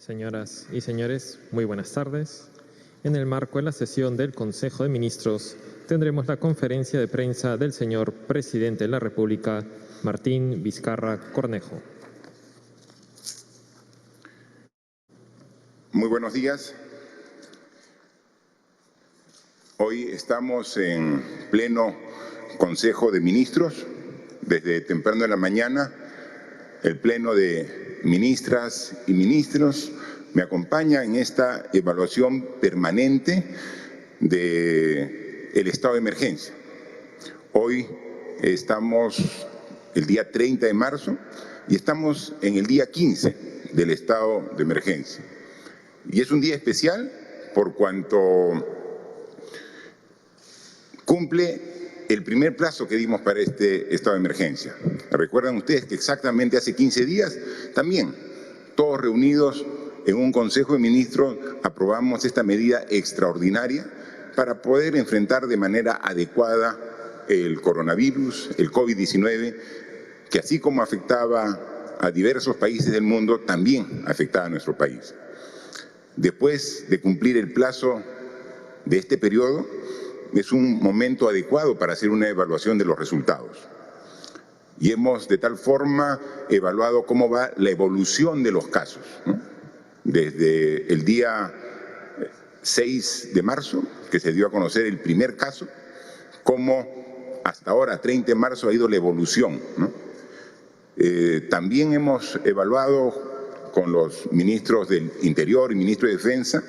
Señoras y señores, muy buenas tardes. En el marco de la sesión del Consejo de Ministros, tendremos la conferencia de prensa del señor Presidente de la República, Martín Vizcarra Cornejo. Muy buenos días. Hoy estamos en pleno Consejo de Ministros. Desde temprano en la mañana, el pleno de ministras y ministros me acompaña en esta evaluación permanente del estado de emergencia. Hoy estamos el día 30 de marzo y estamos en el día 15 del estado de emergencia. Y es un día especial por cuanto cumple el primer plazo que dimos para este estado de emergencia. Recuerdan ustedes que exactamente hace 15 días, también todos reunidos en un Consejo de Ministros, aprobamos esta medida extraordinaria para poder enfrentar de manera adecuada el coronavirus, el COVID-19, que así como afectaba a diversos países del mundo, también afectaba a nuestro país. Después de cumplir el plazo de este periodo, es un momento adecuado para hacer una evaluación de los resultados. Y hemos de tal forma evaluado cómo va la evolución de los casos, ¿no? Desde el día 6 de marzo, que se dio a conocer el primer caso, cómo hasta ahora, 30 de marzo, ha ido la evolución, ¿no? También hemos evaluado con los ministros del Interior y ministro de Defensa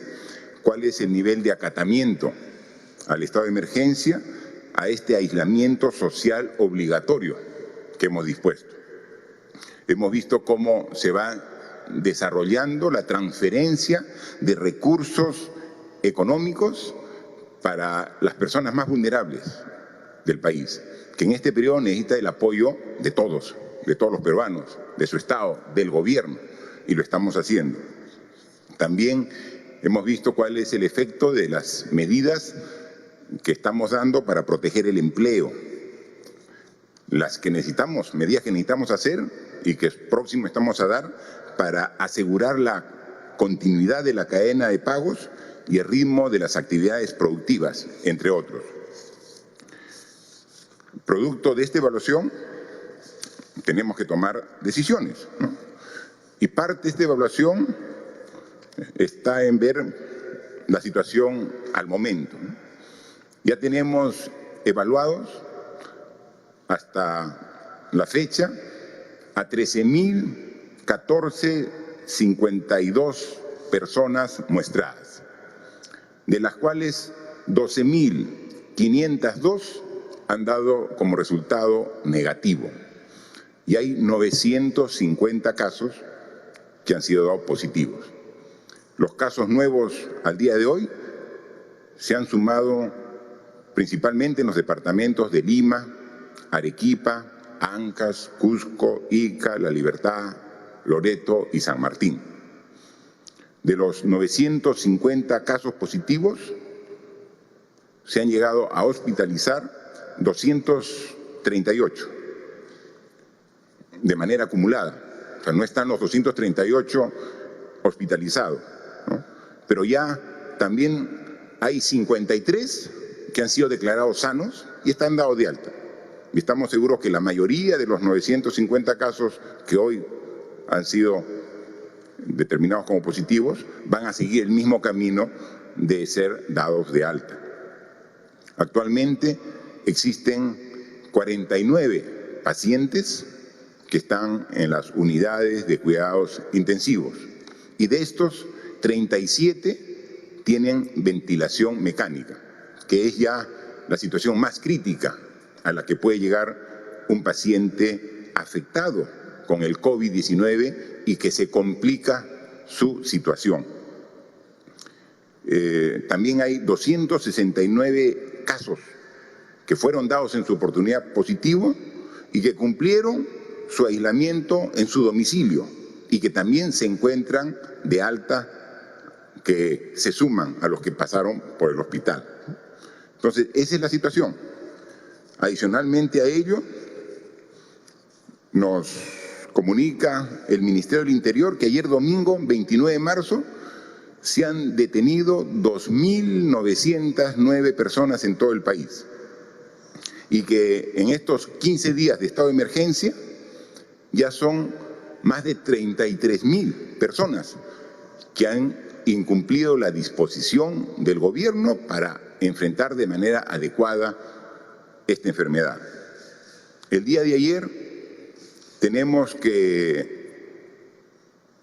cuál es el nivel de acatamiento al estado de emergencia, a este aislamiento social obligatorio que hemos dispuesto. Hemos visto cómo se va desarrollando la transferencia de recursos económicos para las personas más vulnerables del país, que en este periodo necesita el apoyo de todos los peruanos, de su Estado, del gobierno, y lo estamos haciendo. También hemos visto cuál es el efecto de las medidas que estamos dando para proteger el empleo, las que necesitamos, medidas que necesitamos hacer y que próximo estamos a dar para asegurar la continuidad de la cadena de pagos y el ritmo de las actividades productivas, entre otros. Producto de esta evaluación, tenemos que tomar decisiones, ¿no? Y parte de esta evaluación está en ver la situación al momento, ¿no? Ya tenemos evaluados hasta la fecha a 13.014,52 personas muestradas, de las cuales 12.502 han dado como resultado negativo y hay 950 casos que han sido dados positivos. Los casos nuevos al día de hoy se han sumado principalmente en los departamentos de Lima, Arequipa, Ancash, Cusco, Ica, La Libertad, Loreto y San Martín. De los 950 casos positivos, se han llegado a hospitalizar 238 de manera acumulada. O sea, no están los 238 hospitalizados, ¿no? Pero ya también hay 53 que han sido declarados sanos y están dados de alta. Y estamos seguros que la mayoría de los 950 casos que hoy han sido determinados como positivos van a seguir el mismo camino de ser dados de alta. Actualmente existen 49 pacientes que están en las unidades de cuidados intensivos y de estos 37 tienen ventilación mecánica, que es ya la situación más crítica a la que puede llegar un paciente afectado con el COVID-19 y que se complica su situación. También hay 269 casos que fueron dados en su oportunidad positivo y que cumplieron su aislamiento en su domicilio y que también se encuentran de alta, que se suman a los que pasaron por el hospital. Entonces, esa es la situación. Adicionalmente a ello, nos Comunica el Ministerio del Interior que ayer domingo, 29 de marzo, se han detenido 2.909 personas en todo el país y que en estos 15 días de estado de emergencia ya son más de 33.000 personas que han incumplido la disposición del gobierno para enfrentar de manera adecuada esta enfermedad. El día de ayer tenemos que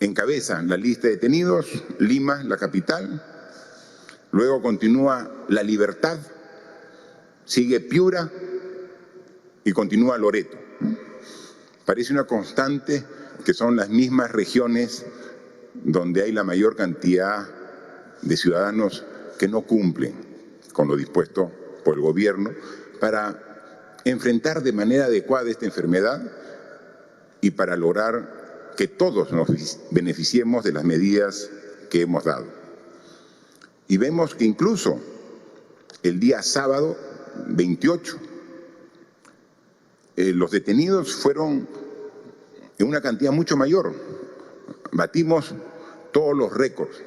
encabeza la lista de detenidos Lima, la capital, luego continúa La Libertad, sigue Piura y continúa Loreto. Parece una constante que son las mismas regiones donde hay la mayor cantidad de ciudadanos que no cumplen con lo dispuesto por el gobierno para enfrentar de manera adecuada esta enfermedad y para lograr que todos nos beneficiemos de las medidas que hemos dado. Y vemos que incluso el día sábado 28, los detenidos fueron en una cantidad mucho mayor. Batimos todos los récords.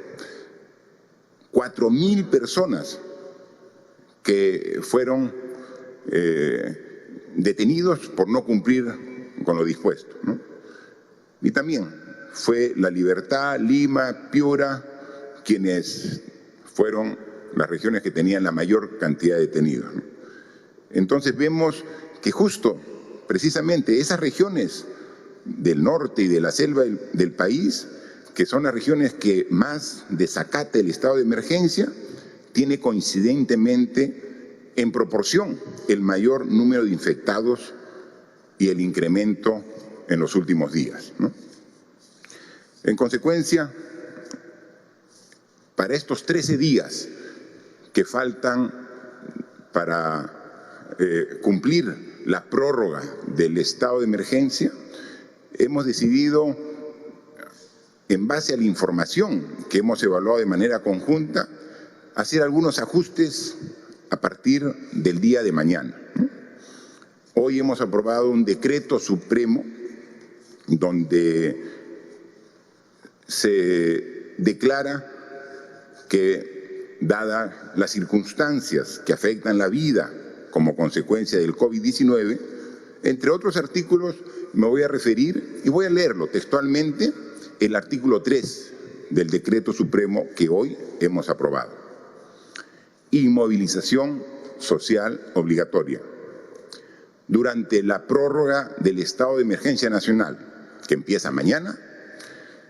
4.000 personas que fueron detenidos por no cumplir con lo dispuesto, ¿no? Y también fue La Libertad, Lima, Piura, quienes fueron las regiones que tenían la mayor cantidad de detenidos, ¿no? Entonces vemos que justo, precisamente, esas regiones del norte y de la selva del país, que son las regiones que más desacata el estado de emergencia, tiene coincidentemente en proporción el mayor número de infectados y el incremento en los últimos días, ¿no? En consecuencia, para estos 13 días que faltan para cumplir la prórroga del estado de emergencia, hemos decidido, en base a la información que hemos evaluado de manera conjunta, hacer algunos ajustes a partir del día de mañana, ¿no? Hoy hemos aprobado un decreto supremo donde se declara que, dadas las circunstancias que afectan la vida como consecuencia del COVID-19, entre otros artículos me voy a referir, y voy a leerlo textualmente, el artículo 3 del decreto supremo que hoy hemos aprobado. Inmovilización social obligatoria. Durante la prórroga del estado de emergencia nacional, que empieza mañana,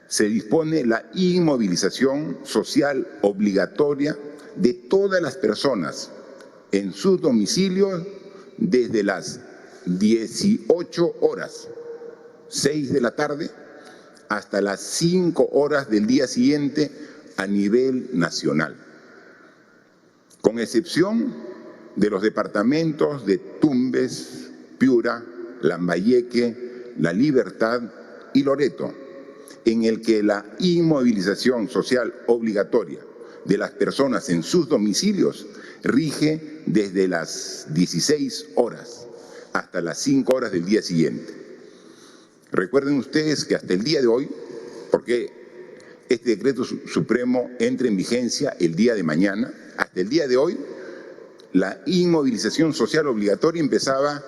se dispone la inmovilización social obligatoria de todas las personas en sus domicilios desde las 18 horas, 6 de la tarde, hasta las 5 horas del día siguiente a nivel nacional, con excepción de los departamentos de Tumbes, Piura, Lambayeque, La Libertad y Loreto, en el que la inmovilización social obligatoria de las personas en sus domicilios rige desde las 16 horas hasta las 5 horas del día siguiente. Recuerden ustedes que hasta el día de hoy, porque este decreto supremo entra en vigencia el día de mañana, hasta el día de hoy, la inmovilización social obligatoria empezaba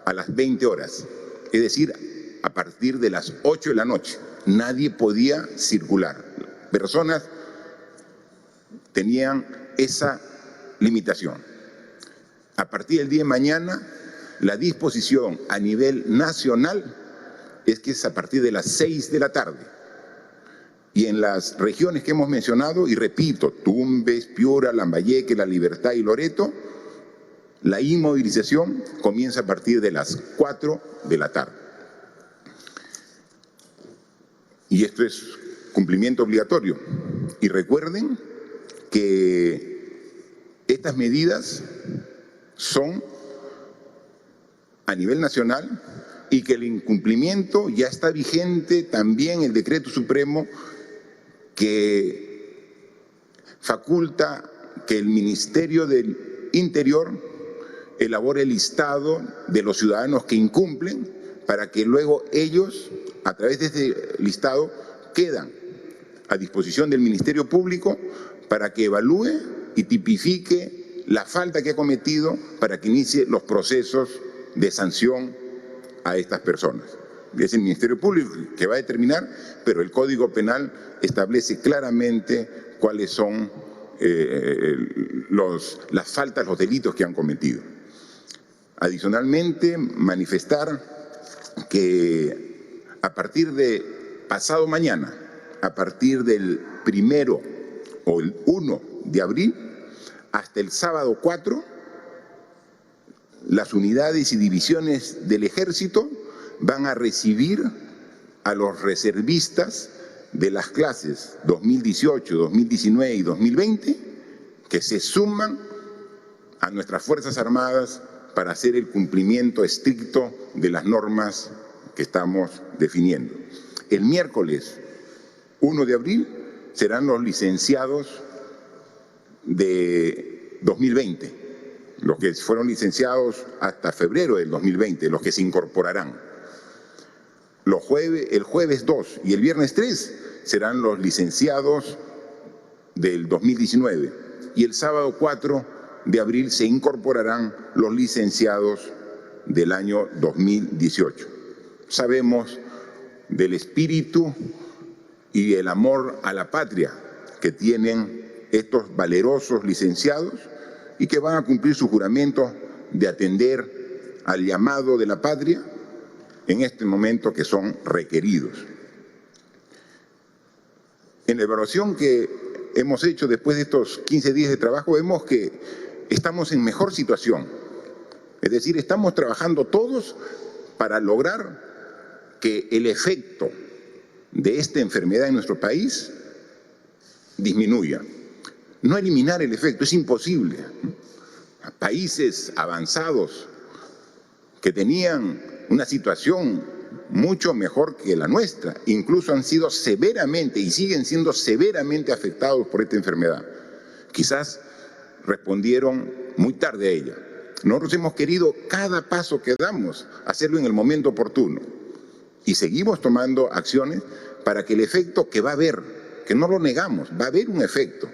a las 20 horas, es decir, a partir de las 8 de la noche. Nadie podía circular. Personas tenían esa limitación. A partir del día de mañana, la disposición a nivel nacional es que es a partir de las 6 de la tarde. Y en las regiones que hemos mencionado, y repito, Tumbes, Piura, Lambayeque, La Libertad y Loreto, la inmovilización comienza a partir de las 4 de la tarde. Y esto es cumplimiento obligatorio. Y recuerden que estas medidas son a nivel nacional y que el incumplimiento ya está vigente también el decreto supremo que faculta que el Ministerio del Interior elabore el listado de los ciudadanos que incumplen para que luego ellos a través de este listado quedan a disposición del Ministerio Público para que evalúe y tipifique la falta que ha cometido para que inicie los procesos de sanción a estas personas. Es el Ministerio Público que va a determinar, pero el Código Penal establece claramente cuáles son las faltas, los delitos que han cometido. Adicionalmente, manifestar que a partir de pasado mañana, a partir del 1 o el 1 de abril, hasta el sábado 4, las unidades y divisiones del Ejército van a recibir a los reservistas de las clases 2018, 2019 y 2020 que se suman a nuestras Fuerzas Armadas para hacer el cumplimiento estricto de las normas que estamos definiendo. El miércoles 1 de abril serán los licenciados de 2020, los que fueron licenciados hasta febrero del 2020, los que se incorporarán. El jueves 2 y el viernes 3 serán los licenciados del 2019 y el sábado 4 de abril se incorporarán los licenciados del año 2018. Sabemos del espíritu y el amor a la patria que tienen estos valerosos licenciados y que van a cumplir su juramento de atender al llamado de la patria en este momento que son requeridos. En la evaluación que hemos hecho después de estos 15 días de trabajo, vemos que estamos en mejor situación. Es decir, estamos trabajando todos para lograr que el efecto de esta enfermedad en nuestro país disminuya. No eliminar el efecto, es imposible. Países avanzados que tenían una situación mucho mejor que la nuestra, incluso han sido severamente y siguen siendo severamente afectados por esta enfermedad. Quizás respondieron muy tarde a ella. Nosotros hemos querido cada paso que damos hacerlo en el momento oportuno y seguimos tomando acciones para que el efecto que va a haber, que no lo negamos, va a haber un efecto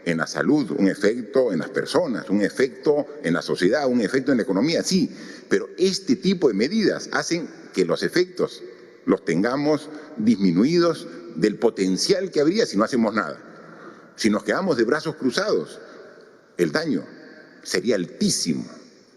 en la salud, un efecto en las personas, un efecto en la sociedad, un efecto en la economía, sí, pero este tipo de medidas hacen que los efectos los tengamos disminuidos del potencial que habría si no hacemos nada. Si nos quedamos de brazos cruzados, el daño sería altísimo,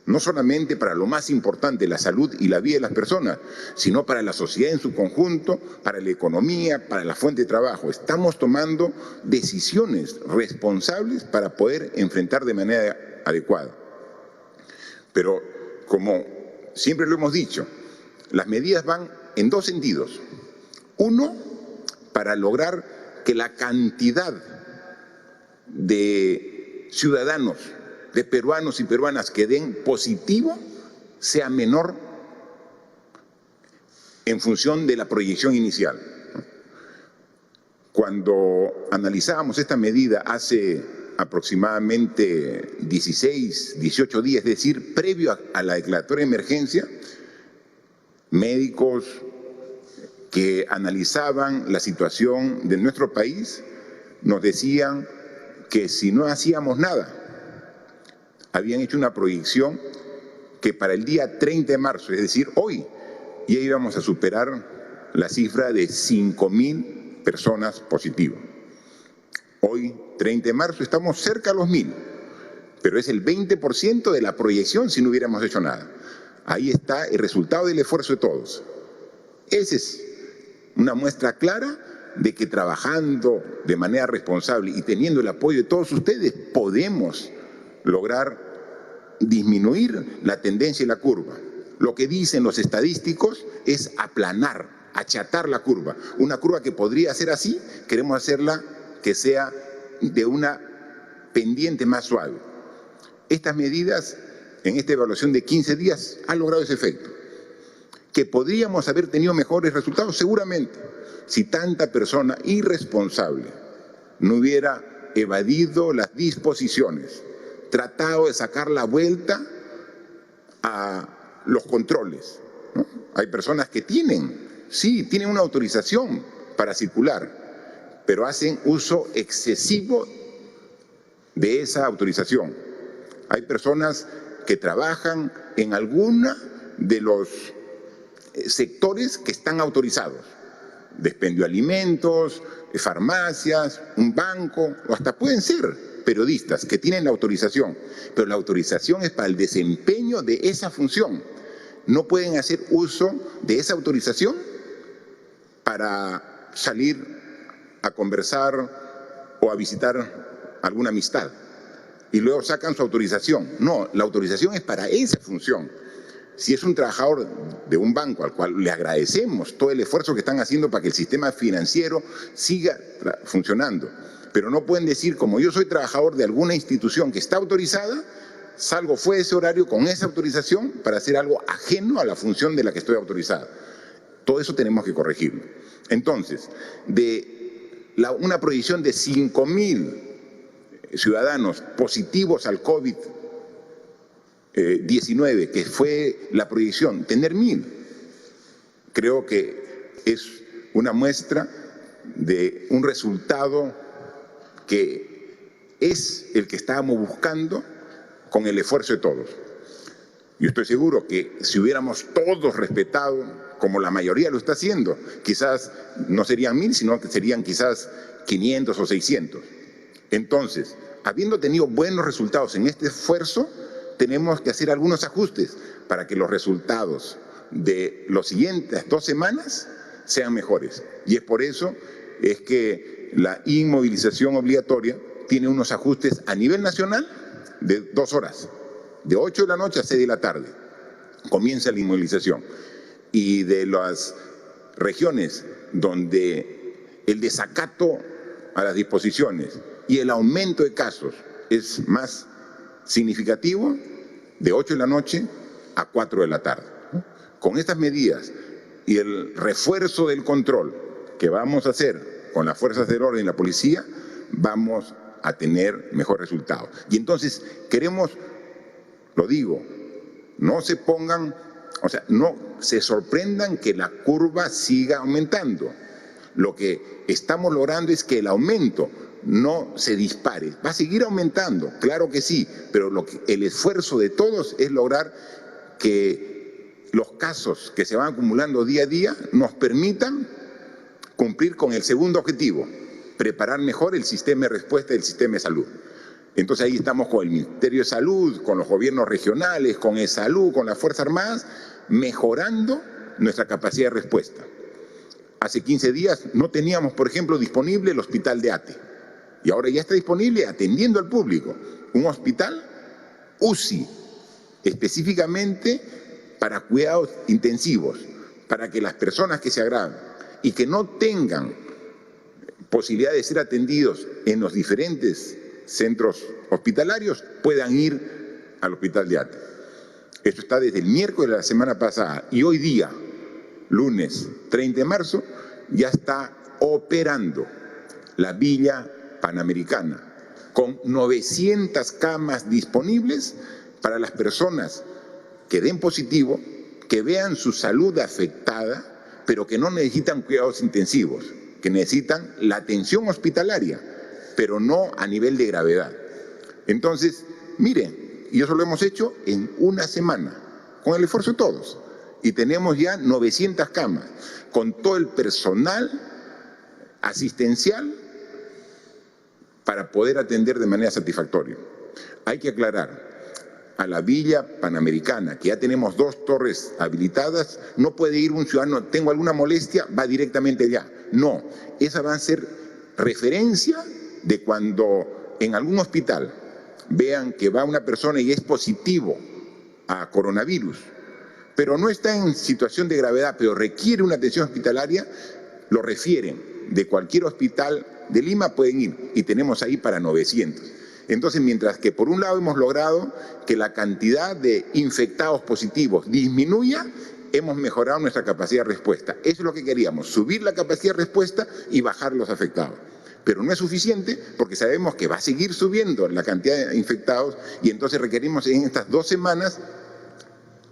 no solamente para lo más importante, la salud y la vida de las personas, sino para la sociedad en su conjunto, para la economía, para la fuente de trabajo. Estamos tomando decisiones responsables para poder enfrentar de manera adecuada. Pero, como siempre lo hemos dicho, las medidas van en dos sentidos. Uno, para lograr que la cantidad de ciudadanos, de peruanos y peruanas que den positivo sea menor en función de la proyección inicial. Cuando analizábamos esta medida hace aproximadamente 16, 18 días, es decir, previo a la declaratoria de emergencia, médicos que analizaban la situación de nuestro país nos decían que si no hacíamos nada, habían hecho una proyección que para el día 30 de marzo, es decir, hoy, ya íbamos a superar la cifra de 5.000 personas positivas. Hoy, 30 de marzo, estamos cerca a los 1.000, pero es el 20% de la proyección si no hubiéramos hecho nada. Ahí está el resultado del esfuerzo de todos. Esa es una muestra clara de que trabajando de manera responsable y teniendo el apoyo de todos ustedes, podemos lograr disminuir la tendencia y la curva. Lo que dicen los estadísticos es aplanar, achatar la curva. Una curva que podría ser así, queremos hacerla que sea de una pendiente más suave. Estas medidas, en esta evaluación de 15 días, han logrado ese efecto. ¿Que podríamos haber tenido mejores resultados? Seguramente, si tanta persona irresponsable no hubiera evadido las disposiciones, tratado de sacar la vuelta a los controles, ¿no? Hay personas que tienen Sí, tienen una autorización para circular, pero hacen uso excesivo de esa autorización. Hay personas que trabajan en alguna de los sectores que están autorizados. Despendio de alimentos, farmacias, un banco, o hasta pueden ser periodistas que tienen la autorización, pero la autorización es para el desempeño de esa función. No pueden hacer uso de esa autorización para salir a conversar o a visitar alguna amistad y luego sacan su autorización. No, la autorización es para esa función. Si es un trabajador de un banco al cual le agradecemos todo el esfuerzo que están haciendo para que el sistema financiero siga funcionando, pero no pueden decir, como yo soy trabajador de alguna institución que está autorizada, salgo fuera de ese horario con esa autorización para hacer algo ajeno a la función de la que estoy autorizada. Todo eso tenemos que corregirlo. Entonces, una proyección de 5.000 ciudadanos positivos al COVID-19, que fue la proyección, tener 1.000, creo que es una muestra de un resultado que es el que estábamos buscando con el esfuerzo de todos. Yo estoy seguro que si hubiéramos todos respetado, como la mayoría lo está haciendo, quizás no serían 1.000, sino que serían quizás 500 o 600. Entonces, habiendo tenido buenos resultados en este esfuerzo, tenemos que hacer algunos ajustes para que los resultados de las siguientes 2 semanas sean mejores. Y es por eso es que la inmovilización obligatoria tiene unos ajustes a nivel nacional de 2 horas, de 8 de la noche a 6 de la tarde. Comienza la inmovilización. Y de las regiones donde el desacato a las disposiciones y el aumento de casos es más significativo, de 8 de la noche a 4 de la tarde. Con estas medidas y el refuerzo del control que vamos a hacer con las fuerzas del orden y la policía, vamos a tener mejor resultado. Y entonces queremos, lo digo, no se pongan, o sea, no se sorprendan que la curva siga aumentando. Lo que estamos logrando es que el aumento no se dispare. Va a seguir aumentando, claro que sí, pero el esfuerzo de todos es lograr que los casos que se van acumulando día a día nos permitan cumplir con el segundo objetivo, preparar mejor el sistema de respuesta del sistema de salud. Entonces ahí estamos con el Ministerio de Salud, con los gobiernos regionales, con ESalud, con las Fuerzas Armadas, mejorando nuestra capacidad de respuesta. Hace 15 días no teníamos, por ejemplo, disponible el hospital de ATE. Y ahora ya está disponible atendiendo al público. Un hospital UCI, específicamente para cuidados intensivos, para que las personas que se agravan y que no tengan posibilidad de ser atendidos en los diferentes centros hospitalarios puedan ir al hospital de ATE. Esto está desde el miércoles de la semana pasada y hoy día, lunes 30 de marzo, ya está operando la Villa Panamericana con 900 camas disponibles para las personas que den positivo, que vean su salud afectada, pero que no necesitan cuidados intensivos, que necesitan la atención hospitalaria, pero no a nivel de gravedad. Entonces, miren, y eso lo hemos hecho en una semana, con el esfuerzo de todos. Y tenemos ya 900 camas, con todo el personal asistencial para poder atender de manera satisfactoria. Hay que aclarar, a la Villa Panamericana, que ya tenemos 2 torres habilitadas, no puede ir un ciudadano, tengo alguna molestia, va directamente allá. No, esa va a ser referencia de cuando en algún hospital vean que va una persona y es positivo a coronavirus, pero no está en situación de gravedad, pero requiere una atención hospitalaria, lo refieren de cualquier hospital de Lima, pueden ir, y tenemos ahí para 900. Entonces, mientras que por un lado hemos logrado que la cantidad de infectados positivos disminuya, hemos mejorado nuestra capacidad de respuesta. Eso es lo que queríamos, subir la capacidad de respuesta y bajar los afectados. Pero no es suficiente porque sabemos que va a seguir subiendo la cantidad de infectados y entonces requerimos en estas 2 semanas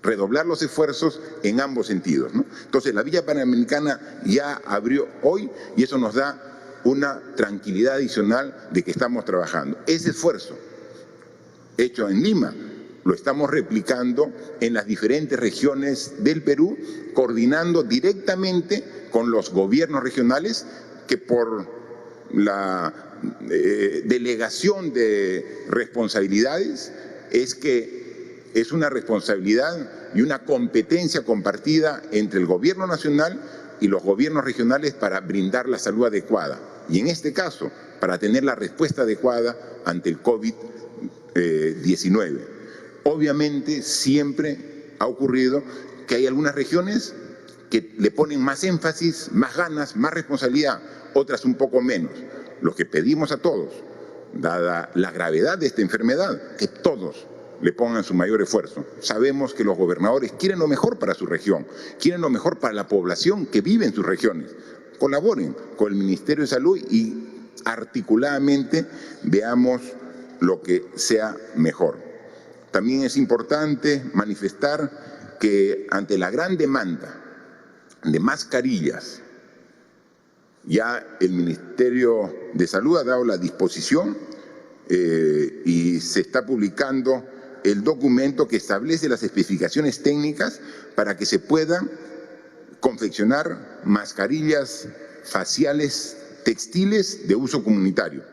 redoblar los esfuerzos en ambos sentidos, ¿no? Entonces, la Villa Panamericana ya abrió hoy y eso nos da una tranquilidad adicional de que estamos trabajando. Ese esfuerzo hecho en Lima lo estamos replicando en las diferentes regiones del Perú, coordinando directamente con los gobiernos regionales que por la delegación de responsabilidades es una responsabilidad y una competencia compartida entre el gobierno nacional y los gobiernos regionales para brindar la salud adecuada. Y en este caso, para tener la respuesta adecuada ante el COVID-19. Obviamente, siempre ha ocurrido que hay algunas regiones que le ponen más énfasis, más ganas, más responsabilidad, otras un poco menos. Lo que pedimos a todos, dada la gravedad de esta enfermedad, que todos le pongan su mayor esfuerzo. Sabemos que los gobernadores quieren lo mejor para su región, quieren lo mejor para la población que vive en sus regiones. Colaboren con el Ministerio de Salud y articuladamente veamos lo que sea mejor. También es importante manifestar que ante la gran demanda de mascarillas, ya el Ministerio de Salud ha dado la disposición y se está publicando el documento que establece las especificaciones técnicas para que se puedan confeccionar mascarillas faciales textiles de uso comunitario.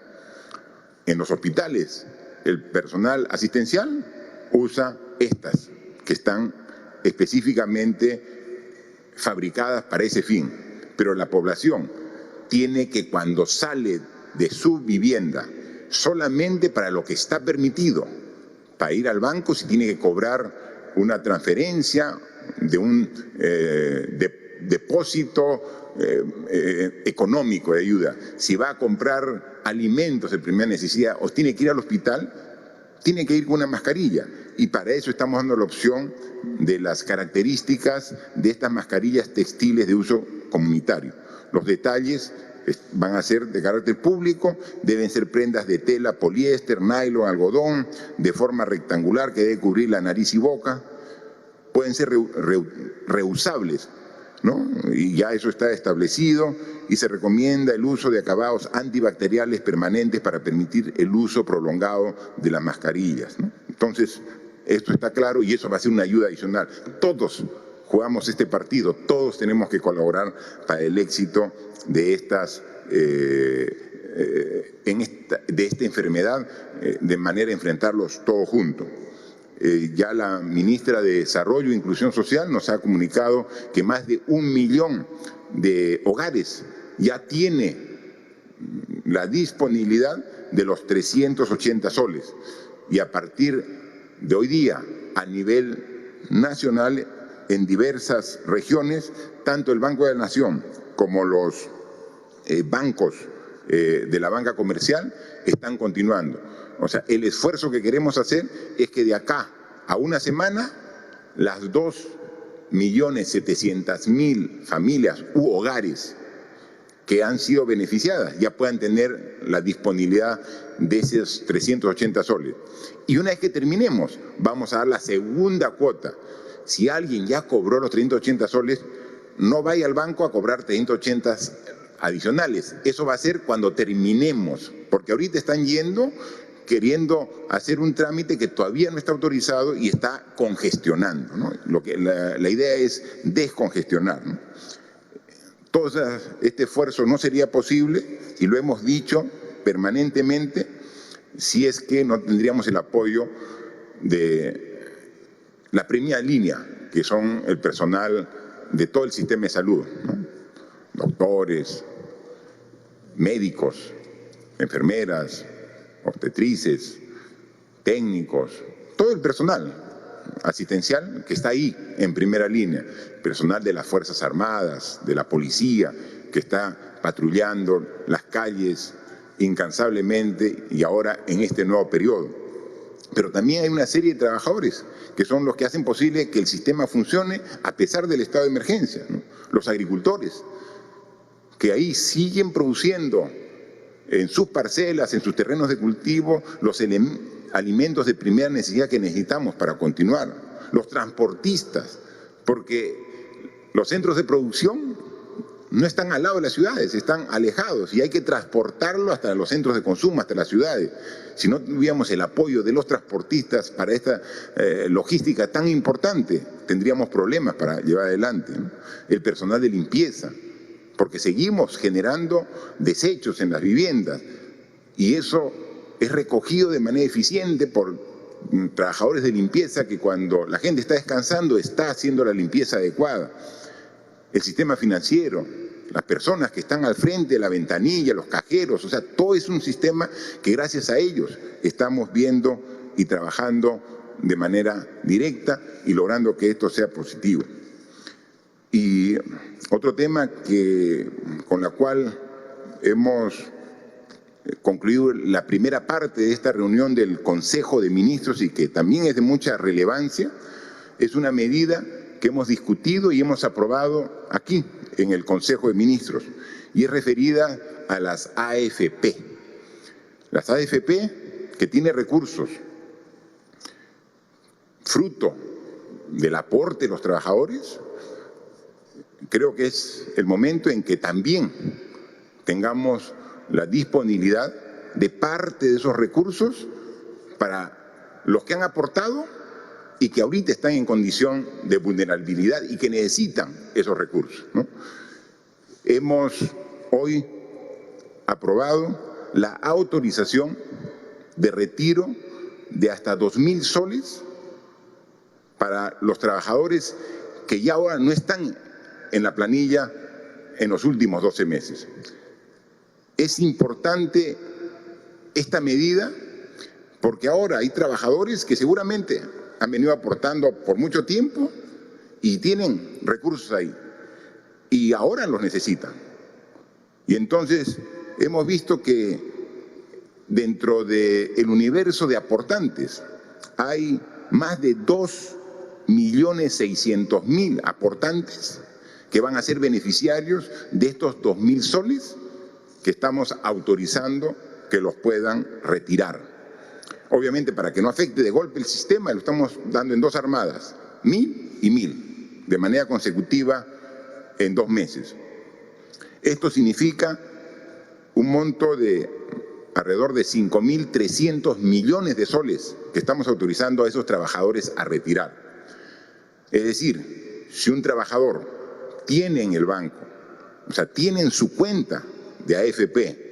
En los hospitales, el personal asistencial usa estas, que están específicamente fabricadas para ese fin. Pero la población tiene que, cuando sale de su vivienda, solamente para lo que está permitido, para ir al banco si tiene que cobrar una transferencia de un depósito económico de ayuda, si va a comprar alimentos de primera necesidad o tiene que ir al hospital, tiene que ir con una mascarilla. Y para eso estamos dando la opción de las características de estas mascarillas textiles de uso comunitario. Los detalles van a ser de carácter público, deben ser prendas de tela, poliéster, nylon, algodón, de forma rectangular que debe cubrir la nariz y boca. Pueden ser reusables, ¿no? Y ya eso está establecido y se recomienda el uso de acabados antibacteriales permanentes para permitir el uso prolongado de las mascarillas, ¿no? Entonces, esto está claro y eso va a ser una ayuda adicional. Todos jugamos este partido, todos tenemos que colaborar para el éxito de esta enfermedad, de manera de enfrentarlos todos juntos. Ya la ministra de Desarrollo e Inclusión Social nos ha comunicado que más de 1 millón de hogares ya tiene la disponibilidad de los 380 soles. Y a partir de hoy día, a nivel nacional, en diversas regiones, tanto el Banco de la Nación como los bancos de la banca comercial están continuando. O sea, el esfuerzo que queremos hacer es que de acá a una semana las 2.700.000 familias u hogares que han sido beneficiadas ya puedan tener la disponibilidad de esos 380 soles. Y una vez que terminemos, vamos a dar la segunda cuota. Si alguien ya cobró los 380 soles, no vaya al banco a cobrar 380 adicionales. Eso va a ser cuando terminemos, porque ahorita están yendo queriendo hacer un trámite que todavía no está autorizado y está congestionando, ¿no? La idea es descongestionar, ¿no? Todo este esfuerzo no sería posible, y lo hemos dicho permanentemente, si es que no tendríamos el apoyo de la primera línea, que son el personal de todo el sistema de salud, ¿no? Doctores, médicos, enfermeras, obstetrices, técnicos, todo el personal asistencial que está ahí en primera línea, personal de las Fuerzas Armadas, de la policía, que está patrullando las calles incansablemente y ahora en este nuevo periodo. Pero también hay una serie de trabajadores que son los que hacen posible que el sistema funcione a pesar del estado de emergencia, ¿no? Los agricultores, que ahí siguen produciendo en sus parcelas, en sus terrenos de cultivo, los alimentos de primera necesidad que necesitamos para continuar. los transportistas, porque los centros de producción no están al lado de las ciudades, están alejados y hay que transportarlo hasta los centros de consumo, hasta las ciudades. Si no tuviéramos el apoyo de los transportistas para esta logística tan importante, tendríamos problemas para llevar adelante, ¿no? El personal de limpieza, porque seguimos generando desechos en las viviendas y eso es recogido de manera eficiente por trabajadores de limpieza que cuando la gente está descansando está haciendo la limpieza adecuada. El sistema financiero, las personas que están al frente de la ventanilla, los cajeros, o sea, todo es un sistema que gracias a ellos estamos viendo y trabajando de manera directa y logrando que esto sea positivo. Y otro tema con la cual hemos concluido la primera parte de esta reunión del Consejo de Ministros y que también es de mucha relevancia, es una medida que hemos discutido y hemos aprobado aquí en el Consejo de Ministros y es referida a las AFP. Las AFP que tienen recursos fruto del aporte de los trabajadores, creo que es el momento en que también tengamos la disponibilidad de parte de esos recursos para los que han aportado y que ahorita están en condición de vulnerabilidad y que necesitan esos recursos, ¿no? Hemos hoy aprobado la autorización de retiro de hasta 2.000 soles para los trabajadores que ya ahora no están en la planilla en los últimos 12 meses. Es importante esta medida porque ahora hay trabajadores que seguramente han venido aportando por mucho tiempo y tienen recursos ahí y ahora los necesitan. Y entonces hemos visto que dentro del universo de aportantes hay más de 2.600.000 aportantes que van a ser beneficiarios de estos 2.000 soles que estamos autorizando que los puedan retirar. Obviamente, para que no afecte de golpe el sistema, lo estamos dando en dos armadas, 1.000 y 1.000, de manera consecutiva en 2 meses. Esto significa un monto de alrededor de 5.300 millones de soles que estamos autorizando a esos trabajadores a retirar. Es decir, si un trabajador tiene en el banco, o sea, tiene en su cuenta de AFP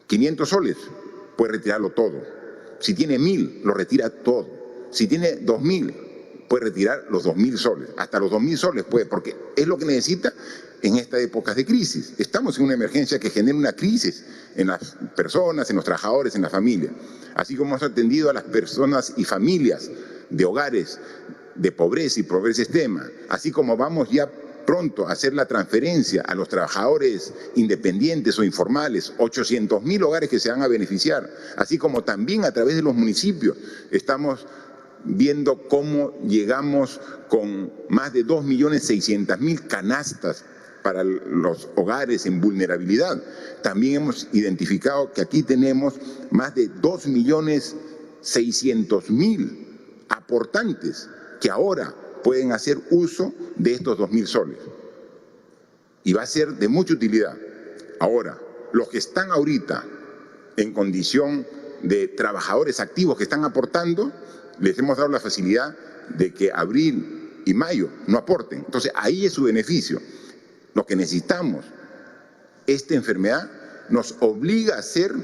500 soles, puede retirarlo todo. Si tiene 1.000, lo retira todo. Si tiene 2.000, puede retirar los 2.000 soles. Hasta los 2.000 soles puede, porque es lo que necesita en estas épocas de crisis. Estamos en una emergencia que genera una crisis en las personas, en los trabajadores, en la familia. Así como hemos atendido a las personas y familias de hogares de pobreza y pobreza extrema, así como vamos ya pronto a hacer la transferencia a los trabajadores independientes o informales, 800.000 hogares que se van a beneficiar, así como también a través de los municipios estamos viendo cómo llegamos con más de 2.600.000 canastas para los hogares en vulnerabilidad. También hemos identificado que aquí tenemos más de 2.600.000 aportantes que ahora pueden hacer uso de estos 2.000 soles. Y va a ser de mucha utilidad. Ahora, los que están ahorita en condición de trabajadores activos que están aportando, les hemos dado la facilidad de que abril y mayo no aporten. Entonces, ahí es su beneficio. Lo que necesitamos, esta enfermedad nos obliga a ser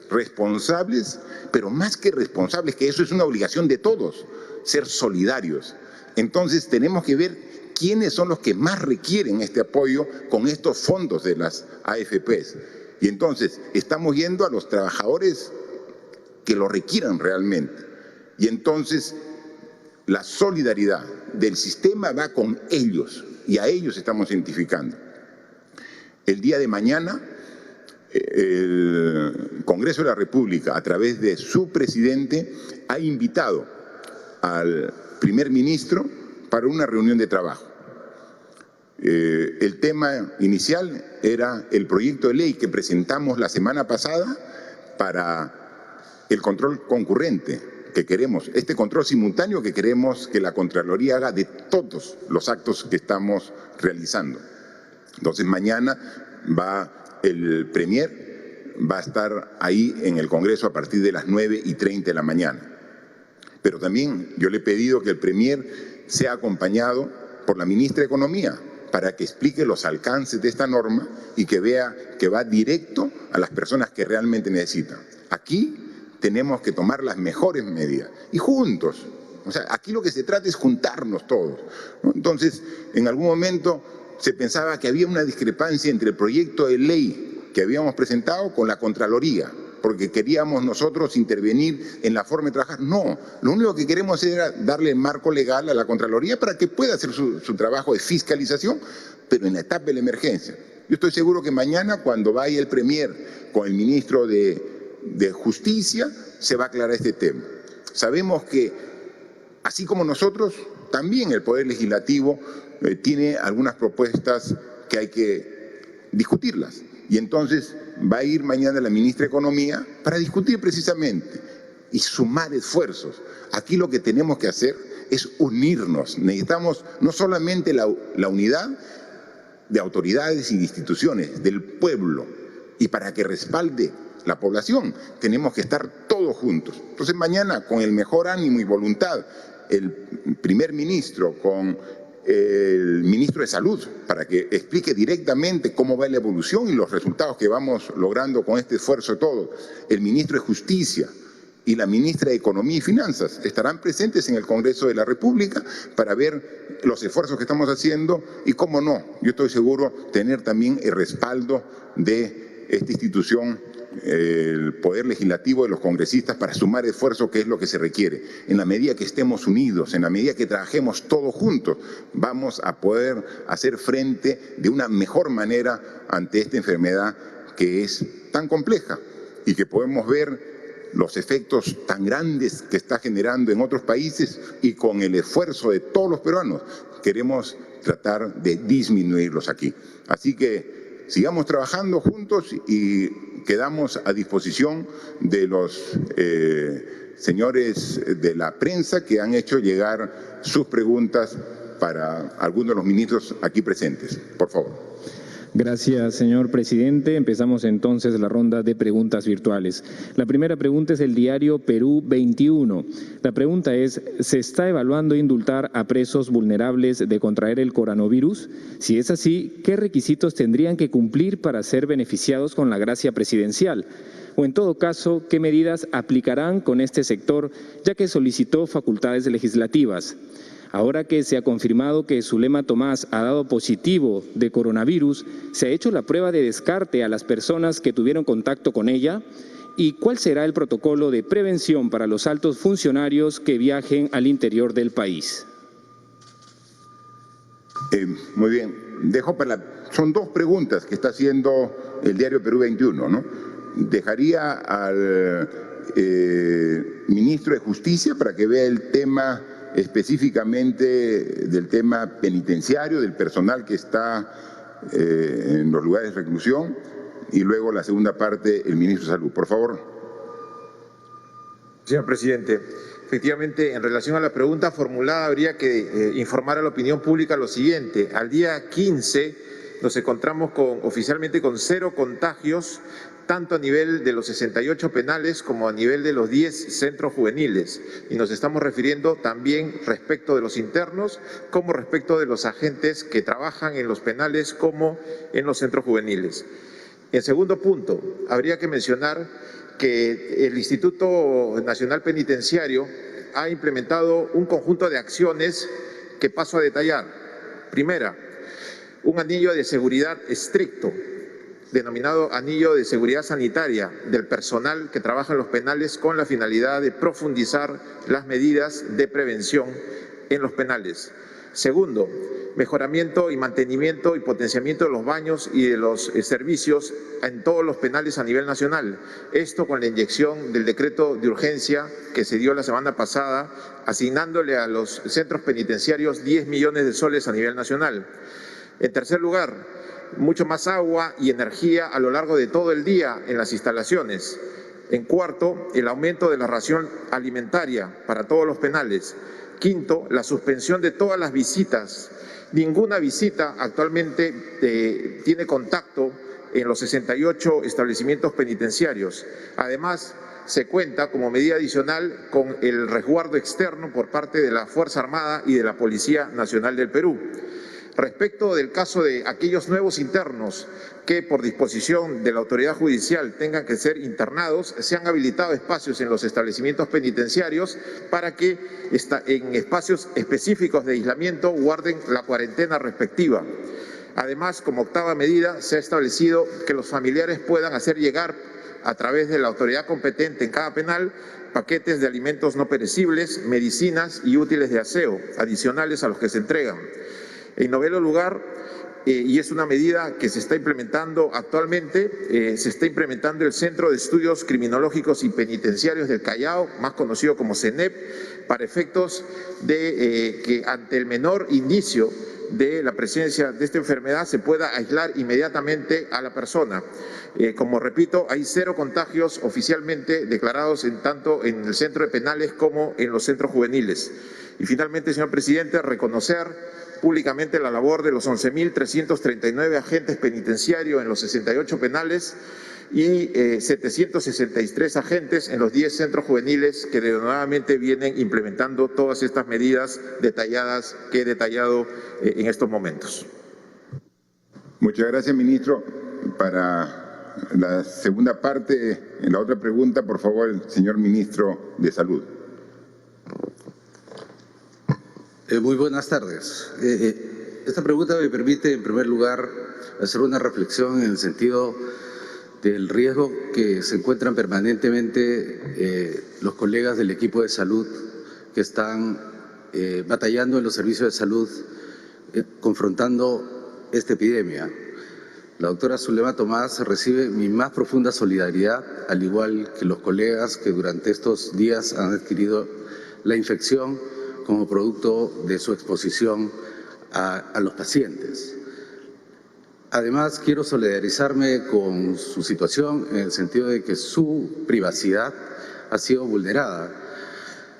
responsables, pero más que responsables, que eso es una obligación de todos, ser solidarios. Entonces tenemos que ver quiénes son los que más requieren este apoyo con estos fondos de las AFPs. Y entonces estamos yendo a los trabajadores que lo requieran realmente. Y entonces la solidaridad del sistema va con ellos y a ellos estamos identificando. El día de mañana el Congreso de la República, a través de su presidente, ha invitado al primer ministro para una reunión de trabajo. El tema inicial era el proyecto de ley que presentamos la semana pasada para el control concurrente que queremos, este control simultáneo que queremos que la Contraloría haga de todos los actos que estamos realizando. Entonces mañana el Premier va a estar ahí en el Congreso a partir de las 9:30 de la mañana. Pero también yo le he pedido que el Premier sea acompañado por la ministra de Economía para que explique los alcances de esta norma y que vea que va directo a las personas que realmente necesitan. Aquí tenemos que tomar las mejores medidas y juntos. O sea, aquí lo que se trata es juntarnos todos, ¿no? Entonces, en algún momento se pensaba que había una discrepancia entre el proyecto de ley que habíamos presentado con la Contraloría, porque queríamos nosotros intervenir en la forma de trabajar. No, lo único que queremos era darle marco legal a la Contraloría para que pueda hacer su trabajo de fiscalización, pero en la etapa de la emergencia. Yo estoy seguro que mañana, cuando vaya el Premier con el ministro de Justicia, se va a aclarar este tema. Sabemos que, así como nosotros, también el Poder Legislativo tiene algunas propuestas que hay que discutirlas. Y entonces va a ir mañana la ministra de Economía para discutir precisamente y sumar esfuerzos. Aquí lo que tenemos que hacer es unirnos. Necesitamos no solamente la unidad de autoridades y de instituciones, del pueblo, y para que respalde la población tenemos que estar todos juntos. Entonces mañana, con el mejor ánimo y voluntad, el primer ministro con el ministro de Salud, para que explique directamente cómo va la evolución y los resultados que vamos logrando con este esfuerzo de todos. El ministro de Justicia y la ministra de Economía y Finanzas estarán presentes en el Congreso de la República para ver los esfuerzos que estamos haciendo y, cómo no, yo estoy seguro, tener también el respaldo de esta institución, el Poder Legislativo, de los congresistas, para sumar esfuerzo, que es lo que se requiere. En la medida que estemos unidos, en la medida que trabajemos todos juntos, vamos a poder hacer frente de una mejor manera ante esta enfermedad que es tan compleja y que podemos ver los efectos tan grandes que está generando en otros países, y con el esfuerzo de todos los peruanos queremos tratar de disminuirlos aquí. Así que sigamos trabajando juntos y quedamos a disposición de los señores de la prensa que han hecho llegar sus preguntas para algunos de los ministros aquí presentes. Por favor. Gracias, señor presidente. Empezamos entonces la ronda de preguntas virtuales. La primera pregunta es el diario Perú 21. La pregunta es: ¿se está evaluando indultar a presos vulnerables de contraer el coronavirus? Si es así, ¿qué requisitos tendrían que cumplir para ser beneficiados con la gracia presidencial? O en todo caso, ¿qué medidas aplicarán con este sector, ya que solicitó facultades legislativas? Ahora que se ha confirmado que Zulema Tomás ha dado positivo de coronavirus, ¿se ha hecho la prueba de descarte a las personas que tuvieron contacto con ella? ¿Y cuál será el protocolo de prevención para los altos funcionarios que viajen al interior del país? Muy bien. Son dos preguntas que está haciendo el diario Perú 21, ¿no? Dejaría al ministro de Justicia para que vea el tema específicamente del tema penitenciario, del personal que está en los lugares de reclusión, y luego la segunda parte, el ministro de Salud. Por favor. Señor presidente, efectivamente, en relación a la pregunta formulada, habría que informar a la opinión pública lo siguiente. Al día 15 nos encontramos oficialmente con 0 contagios, tanto a nivel de los 68 penales como a nivel de los 10 centros juveniles. Y nos estamos refiriendo también respecto de los internos, como respecto de los agentes que trabajan en los penales como en los centros juveniles. En segundo punto, habría que mencionar que el Instituto Nacional Penitenciario ha implementado un conjunto de acciones que paso a detallar. Primera, un anillo de seguridad estricto, denominado anillo de seguridad sanitaria del personal que trabaja en los penales, con la finalidad de profundizar las medidas de prevención en los penales. Segundo, mejoramiento y mantenimiento y potenciamiento de los baños y de los servicios en todos los penales a nivel nacional. Esto con la inyección del decreto de urgencia que se dio la semana pasada, asignándole a los centros penitenciarios 10 millones de soles a nivel nacional. En tercer lugar, mucho más agua y energía a lo largo de todo el día en las instalaciones. En cuarto, el aumento de la ración alimentaria para todos los penales. Quinto, la suspensión de todas las visitas. Ninguna visita actualmente tiene contacto en los 68 establecimientos penitenciarios. Además, se cuenta como medida adicional con el resguardo externo por parte de la Fuerza Armada y de la Policía Nacional del Perú. Respecto del caso de aquellos nuevos internos que por disposición de la autoridad judicial tengan que ser internados, se han habilitado espacios en los establecimientos penitenciarios para que en espacios específicos de aislamiento guarden la cuarentena respectiva. Además, como octava medida, se ha establecido que los familiares puedan hacer llegar a través de la autoridad competente en cada penal paquetes de alimentos no perecibles, medicinas y útiles de aseo, adicionales a los que se entregan. En noveno lugar, y es una medida que se está implementando actualmente, se está implementando el Centro de Estudios Criminológicos y Penitenciarios del Callao, más conocido como CENEP, para efectos de que ante el menor indicio de la presencia de esta enfermedad se pueda aislar inmediatamente a la persona. Como repito, hay 0 contagios oficialmente declarados tanto en el centro de penales como en los centros juveniles. Y finalmente, señor presidente, reconocer públicamente la labor de los 11.339 agentes penitenciarios en los 68 penales y 763 agentes en los 10 centros juveniles que denodadamente vienen implementando todas estas medidas detalladas que he detallado en estos momentos. Muchas gracias, ministro. Para la segunda parte, en la otra pregunta, por favor, el señor ministro de Salud. Muy buenas tardes. Esta pregunta me permite, en primer lugar, hacer una reflexión en el sentido del riesgo que se encuentran permanentemente los colegas del equipo de salud que están batallando en los servicios de salud, confrontando esta epidemia. La doctora Zulema Tomás recibe mi más profunda solidaridad, al igual que los colegas que durante estos días han adquirido la infección como producto de su exposición a los pacientes. Además, quiero solidarizarme con su situación en el sentido de que su privacidad ha sido vulnerada,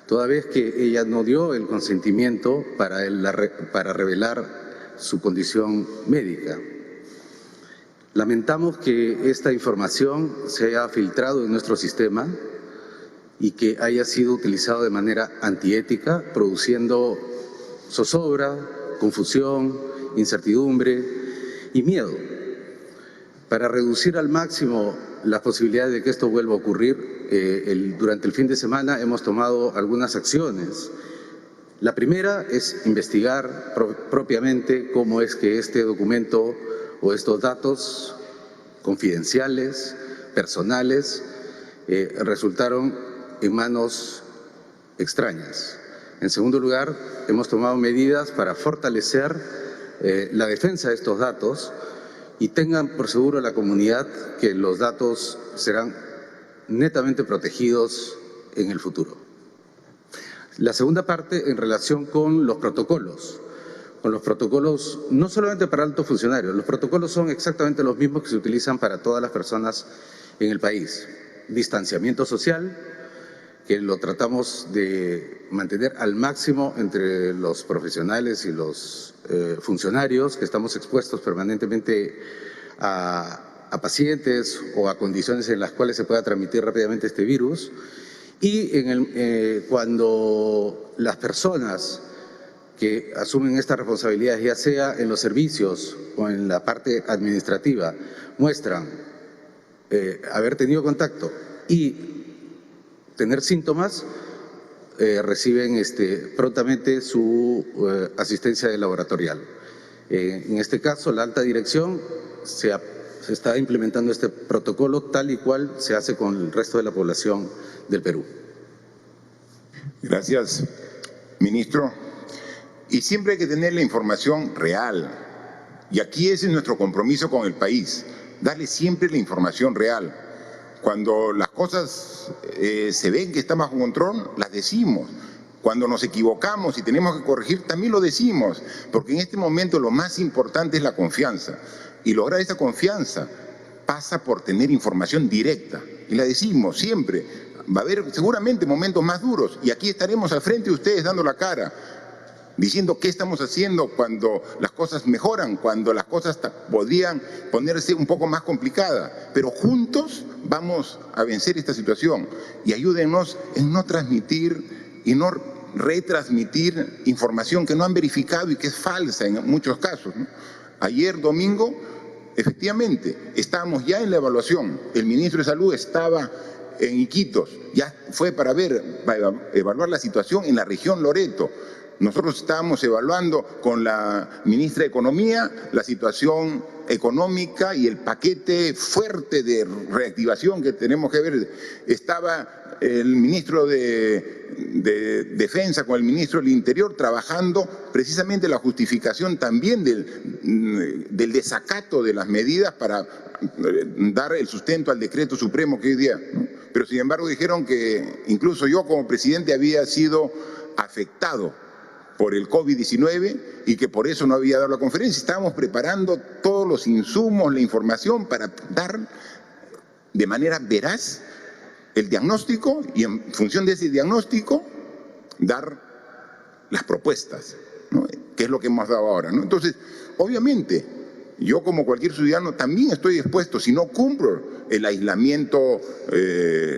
toda vez que ella no dio el consentimiento para revelar su condición médica. Lamentamos que esta información se haya filtrado en nuestro sistema y que haya sido utilizado de manera antiética, produciendo zozobra, confusión, incertidumbre y miedo. Para reducir al máximo las posibilidades de que esto vuelva a ocurrir, durante el fin de semana hemos tomado algunas acciones. La primera es investigar propiamente cómo es que este documento o estos datos confidenciales, personales, resultaron en manos extrañas. En segundo lugar, hemos tomado medidas para fortalecer la defensa de estos datos y tengan por seguro la comunidad que los datos serán netamente protegidos en el futuro. La segunda parte en relación con los protocolos. Con los protocolos, no solamente para altos funcionarios, los protocolos son exactamente los mismos que se utilizan para todas las personas en el país. Distanciamiento social, que lo tratamos de mantener al máximo entre los profesionales y los funcionarios, que estamos expuestos permanentemente a pacientes o a condiciones en las cuales se pueda transmitir rápidamente este virus. Y cuando las personas que asumen esta responsabilidad, ya sea en los servicios o en la parte administrativa, muestran haber tenido contacto y tener síntomas, reciben prontamente su asistencia laboratorial. En este caso, la alta dirección se está implementando este protocolo tal y cual se hace con el resto de la población del Perú. Gracias, ministro. Y siempre hay que tener la información real. Y aquí ese es nuestro compromiso con el país, darle siempre la información real. Cuando las cosas se ven que están bajo control, las decimos. Cuando nos equivocamos y tenemos que corregir, también lo decimos. Porque en este momento lo más importante es la confianza. Y lograr esa confianza pasa por tener información directa. Y la decimos siempre, va a haber seguramente momentos más duros y aquí estaremos al frente de ustedes dando la cara, diciendo qué estamos haciendo cuando las cosas mejoran, cuando las cosas podrían ponerse un poco más complicadas. Pero juntos vamos a vencer esta situación y ayúdenos en no transmitir y no retransmitir información que no han verificado y que es falsa en muchos casos, ¿no? Ayer domingo, efectivamente, estábamos ya en la evaluación. El ministro de Salud estaba en Iquitos, ya fue para evaluar la situación en la región Loreto. Nosotros estábamos evaluando con la ministra de Economía la situación económica y el paquete fuerte de reactivación que tenemos que ver. Estaba el ministro de Defensa con el ministro del Interior trabajando precisamente la justificación también del desacato de las medidas para dar el sustento al decreto supremo que hoy día, ¿no? Pero sin embargo dijeron que incluso yo como presidente había sido afectado por el COVID-19 y que por eso no había dado la conferencia. Estábamos preparando todos los insumos, la información para dar de manera veraz el diagnóstico y en función de ese diagnóstico dar las propuestas, ¿no? Que es lo que hemos dado ahora, ¿no? Entonces, obviamente, yo como cualquier ciudadano también estoy expuesto, si no cumplo el aislamiento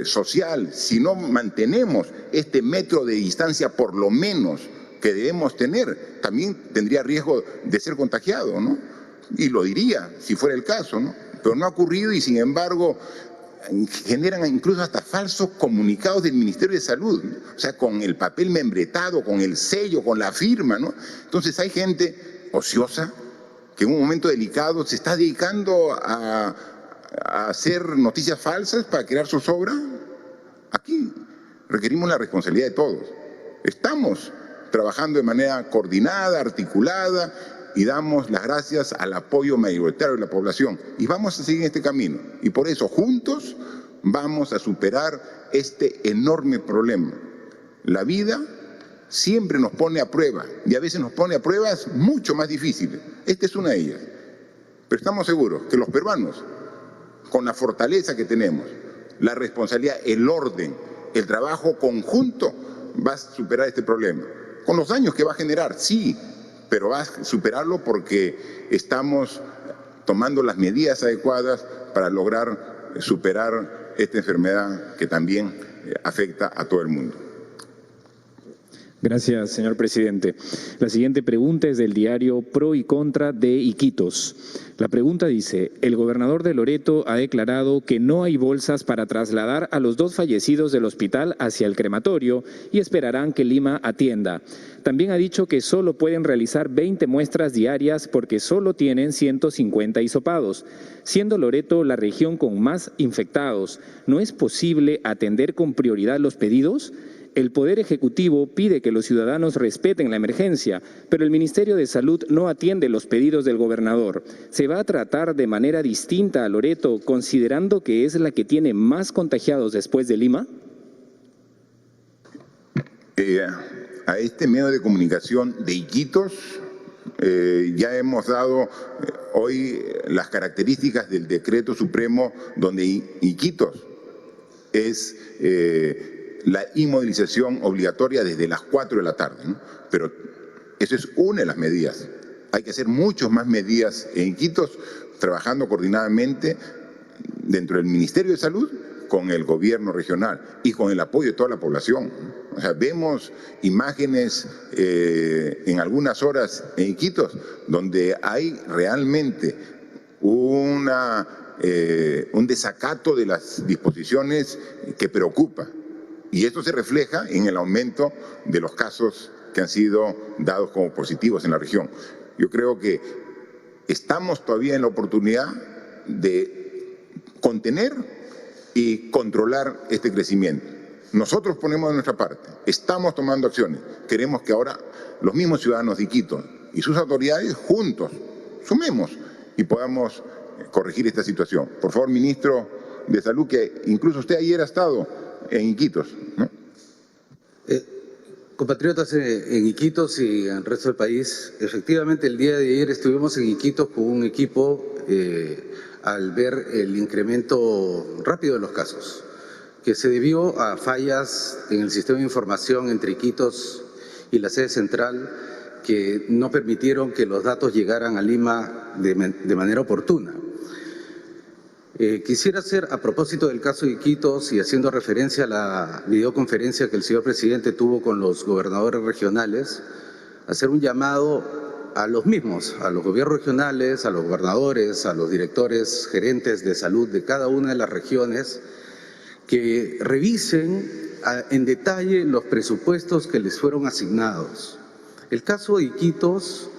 social, si no mantenemos este metro de distancia por lo menos que debemos tener, también tendría riesgo de ser contagiado, ¿no? Y lo diría si fuera el caso, ¿no? Pero no ha ocurrido y sin embargo generan incluso hasta falsos comunicados del Ministerio de Salud, ¿no? O sea, con el papel membretado, con el sello, con la firma, ¿no? Entonces hay gente ociosa que en un momento delicado se está dedicando a hacer noticias falsas para crear zozobra. Aquí requerimos la responsabilidad de todos. Estamos trabajando de manera coordinada, articulada, y damos las gracias al apoyo mayoritario de la población. Y vamos a seguir en este camino. Y por eso, juntos, vamos a superar este enorme problema. La vida siempre nos pone a prueba, y a veces nos pone a pruebas mucho más difíciles. Esta es una de ellas. Pero estamos seguros que los peruanos, con la fortaleza que tenemos, la responsabilidad, el orden, el trabajo conjunto, va a superar este problema. Con los daños que va a generar, sí, pero va a superarlo porque estamos tomando las medidas adecuadas para lograr superar esta enfermedad que también afecta a todo el mundo. Gracias, señor presidente. La siguiente pregunta es del diario Pro y Contra de Iquitos. La pregunta dice, el gobernador de Loreto ha declarado que no hay bolsas para trasladar a los 2 fallecidos del hospital hacia el crematorio y esperarán que Lima atienda. También ha dicho que solo pueden realizar 20 muestras diarias porque solo tienen 150 hisopados. Siendo Loreto la región con más infectados, ¿no es posible atender con prioridad los pedidos? El Poder Ejecutivo pide que los ciudadanos respeten la emergencia, pero el Ministerio de Salud no atiende los pedidos del gobernador. ¿Se va a tratar de manera distinta a Loreto, considerando que es la que tiene más contagiados después de Lima? A este medio de comunicación de Iquitos ya hemos dado hoy las características del decreto supremo donde Iquitos es la inmovilización obligatoria desde las 4 de la tarde, ¿no? Pero eso es una de las medidas. Hay que hacer muchas más medidas en Iquitos, trabajando coordinadamente dentro del Ministerio de Salud con el gobierno regional y con el apoyo de toda la población. O sea, vemos imágenes en algunas horas en Iquitos donde hay realmente un desacato de las disposiciones que preocupa. Y esto se refleja en el aumento de los casos que han sido dados como positivos en la región. Yo creo que estamos todavía en la oportunidad de contener y controlar este crecimiento. Nosotros ponemos de nuestra parte, estamos tomando acciones. Queremos que ahora los mismos ciudadanos de Iquitos y sus autoridades juntos sumemos y podamos corregir esta situación. Por favor, ministro de Salud, que incluso usted ayer ha estado en Iquitos, ¿no? Compatriotas en Iquitos y en el resto del país, efectivamente el día de ayer estuvimos en Iquitos con un equipo al ver el incremento rápido de los casos, que se debió a fallas en el sistema de información entre Iquitos y la sede central que no permitieron que los datos llegaran a Lima de manera oportuna. Quisiera hacer, a propósito del caso de Iquitos y haciendo referencia a la videoconferencia que el señor presidente tuvo con los gobernadores regionales, hacer un llamado a los mismos, a los gobiernos regionales, a los gobernadores, a los directores, gerentes de salud de cada una de las regiones, que revisen en detalle los presupuestos que les fueron asignados. El caso de Iquitos,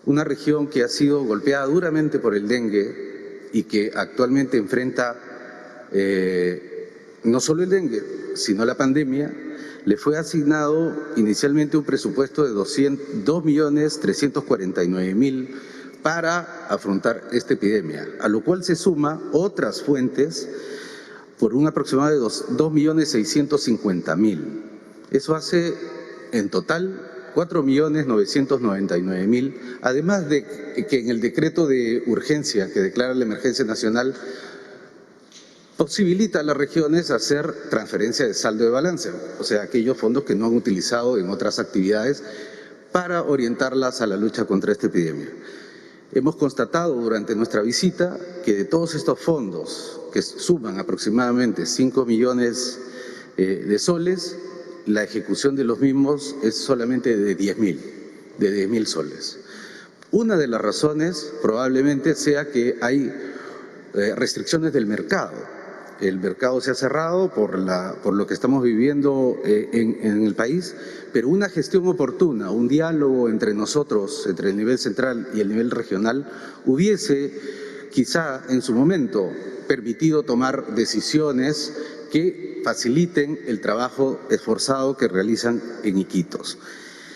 una región que ha sido golpeada duramente por el dengue y que actualmente enfrenta no solo el dengue, sino la pandemia, le fue asignado inicialmente un presupuesto de 2.349.000 para afrontar esta epidemia, a lo cual se suma otras fuentes por un aproximado de 2.650.000. Eso hace en total 4.999.000, además de que en el decreto de urgencia que declara la emergencia nacional posibilita a las regiones hacer transferencia de saldo de balance, o sea, aquellos fondos que no han utilizado en otras actividades para orientarlas a la lucha contra esta epidemia. Hemos constatado durante nuestra visita que de todos estos fondos, que suman aproximadamente 5 millones de soles, la ejecución de los mismos es solamente de 10.000 soles. Una de las razones probablemente sea que hay restricciones del mercado. El mercado se ha cerrado por lo que estamos viviendo en el país, pero una gestión oportuna, un diálogo entre nosotros, entre el nivel central y el nivel regional, hubiese quizá en su momento permitido tomar decisiones que faciliten el trabajo esforzado que realizan en Iquitos.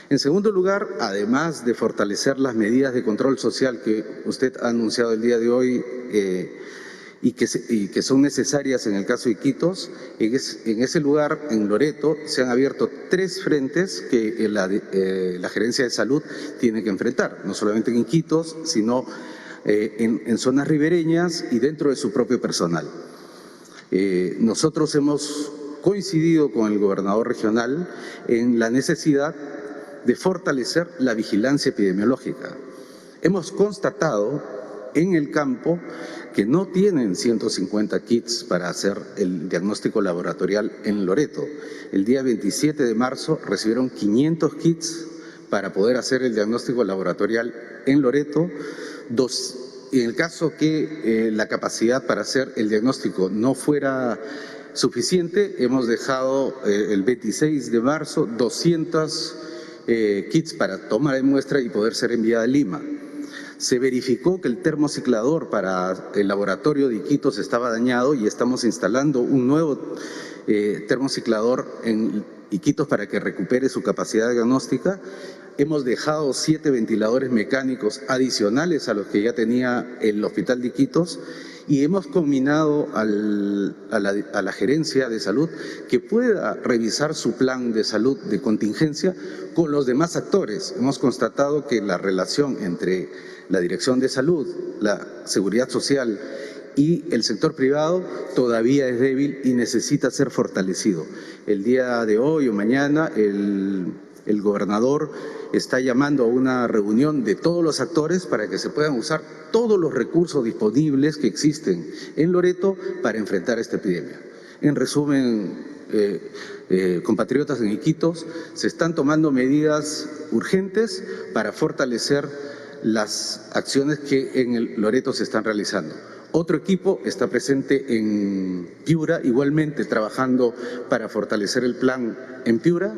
En segundo lugar, además de fortalecer las medidas de control social que usted ha anunciado el día de hoy y que son necesarias en el caso de Iquitos, en ese lugar, en Loreto, se han abierto 3 frentes que la Gerencia de Salud tiene que enfrentar, no solamente en Iquitos, sino en zonas ribereñas y dentro de su propio personal. Nosotros hemos coincidido con el gobernador regional en la necesidad de fortalecer la vigilancia epidemiológica. Hemos constatado en el campo que no tienen 150 kits para hacer el diagnóstico laboratorial en Loreto. El día 27 de marzo recibieron 500 kits para poder hacer el diagnóstico laboratorial en Loreto. En el caso que la capacidad para hacer el diagnóstico no fuera suficiente, hemos dejado el 26 de marzo 200 kits para tomar de muestra y poder ser enviada a Lima. Se verificó que el termociclador para el laboratorio de Iquitos estaba dañado y estamos instalando un nuevo termociclador en Iquitos para que recupere su capacidad diagnóstica. Hemos dejado 7 ventiladores mecánicos adicionales a los que ya tenía el Hospital de Iquitos y hemos combinado a la Gerencia de Salud que pueda revisar su plan de salud de contingencia con los demás actores. Hemos constatado que la relación entre la Dirección de Salud, la Seguridad Social y el sector privado todavía es débil y necesita ser fortalecido. El día de hoy o mañana el gobernador está llamando a una reunión de todos los actores para que se puedan usar todos los recursos disponibles que existen en Loreto para enfrentar esta epidemia. En resumen, compatriotas en Iquitos, se están tomando medidas urgentes para fortalecer las acciones que en el Loreto se están realizando. Otro equipo está presente en Piura, igualmente trabajando para fortalecer el plan en Piura.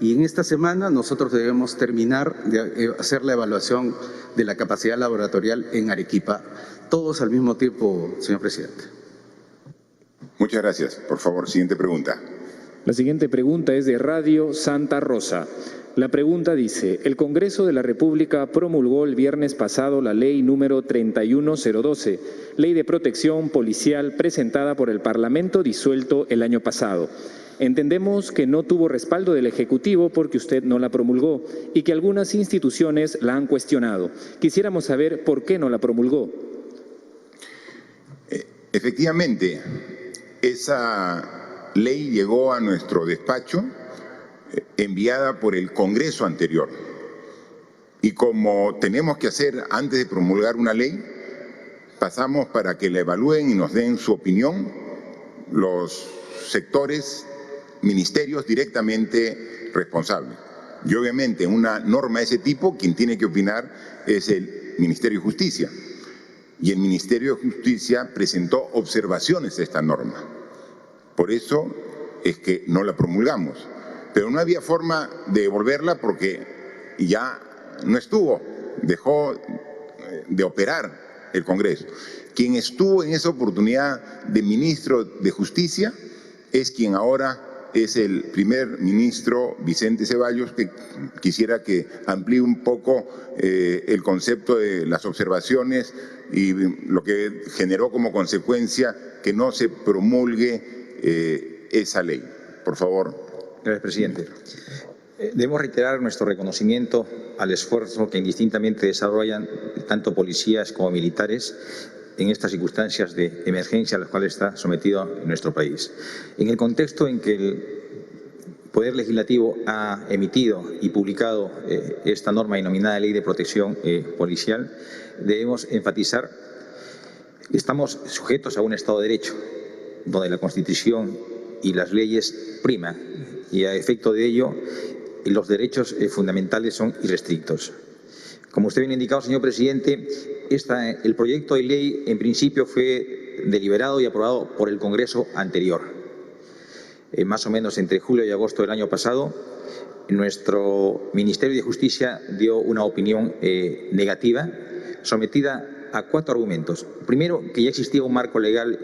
Y en esta semana nosotros debemos terminar de hacer la evaluación de la capacidad laboratorial en Arequipa. Todos al mismo tiempo, señor presidente. Muchas gracias. Por favor, siguiente pregunta. La siguiente pregunta es de Radio Santa Rosa. La pregunta dice, el Congreso de la República promulgó el viernes pasado la ley número 31012, Ley de Protección Policial presentada por el Parlamento disuelto el año pasado. Entendemos que no tuvo respaldo del Ejecutivo porque usted no la promulgó y que algunas instituciones la han cuestionado. Quisiéramos saber por qué no la promulgó. Efectivamente, esa ley llegó a nuestro despacho enviada por el Congreso anterior. Y como tenemos que hacer antes de promulgar una ley, pasamos para que la evalúen y nos den su opinión los sectores, ministerios directamente responsables. Y obviamente en una norma de ese tipo, quien tiene que opinar es el Ministerio de Justicia. Y el Ministerio de Justicia presentó observaciones a esta norma. Por eso es que no la promulgamos. Pero no había forma de devolverla porque ya no estuvo, dejó de operar el Congreso. Quien estuvo en esa oportunidad de ministro de Justicia es quien ahora es el primer ministro Vicente Ceballos, que quisiera que amplíe un poco el concepto de las observaciones y lo que generó como consecuencia que no se promulgue esa ley. Por favor. Gracias, presidente. Debemos reiterar nuestro reconocimiento al esfuerzo que indistintamente desarrollan tanto policías como militares en estas circunstancias de emergencia a las cuales está sometido nuestro país. En el contexto en que el Poder Legislativo ha emitido y publicado esta norma denominada Ley de Protección Policial, debemos enfatizar que estamos sujetos a un Estado de Derecho, donde la Constitución y las leyes priman, y a efecto de ello los derechos fundamentales son irrestrictos. Como usted bien ha indicado, señor presidente, el proyecto de ley en principio fue deliberado y aprobado por el Congreso anterior. Más o menos entre julio y agosto del año pasado, nuestro Ministerio de Justicia dio una opinión negativa sometida a 4 argumentos. Primero, que ya existía un marco legal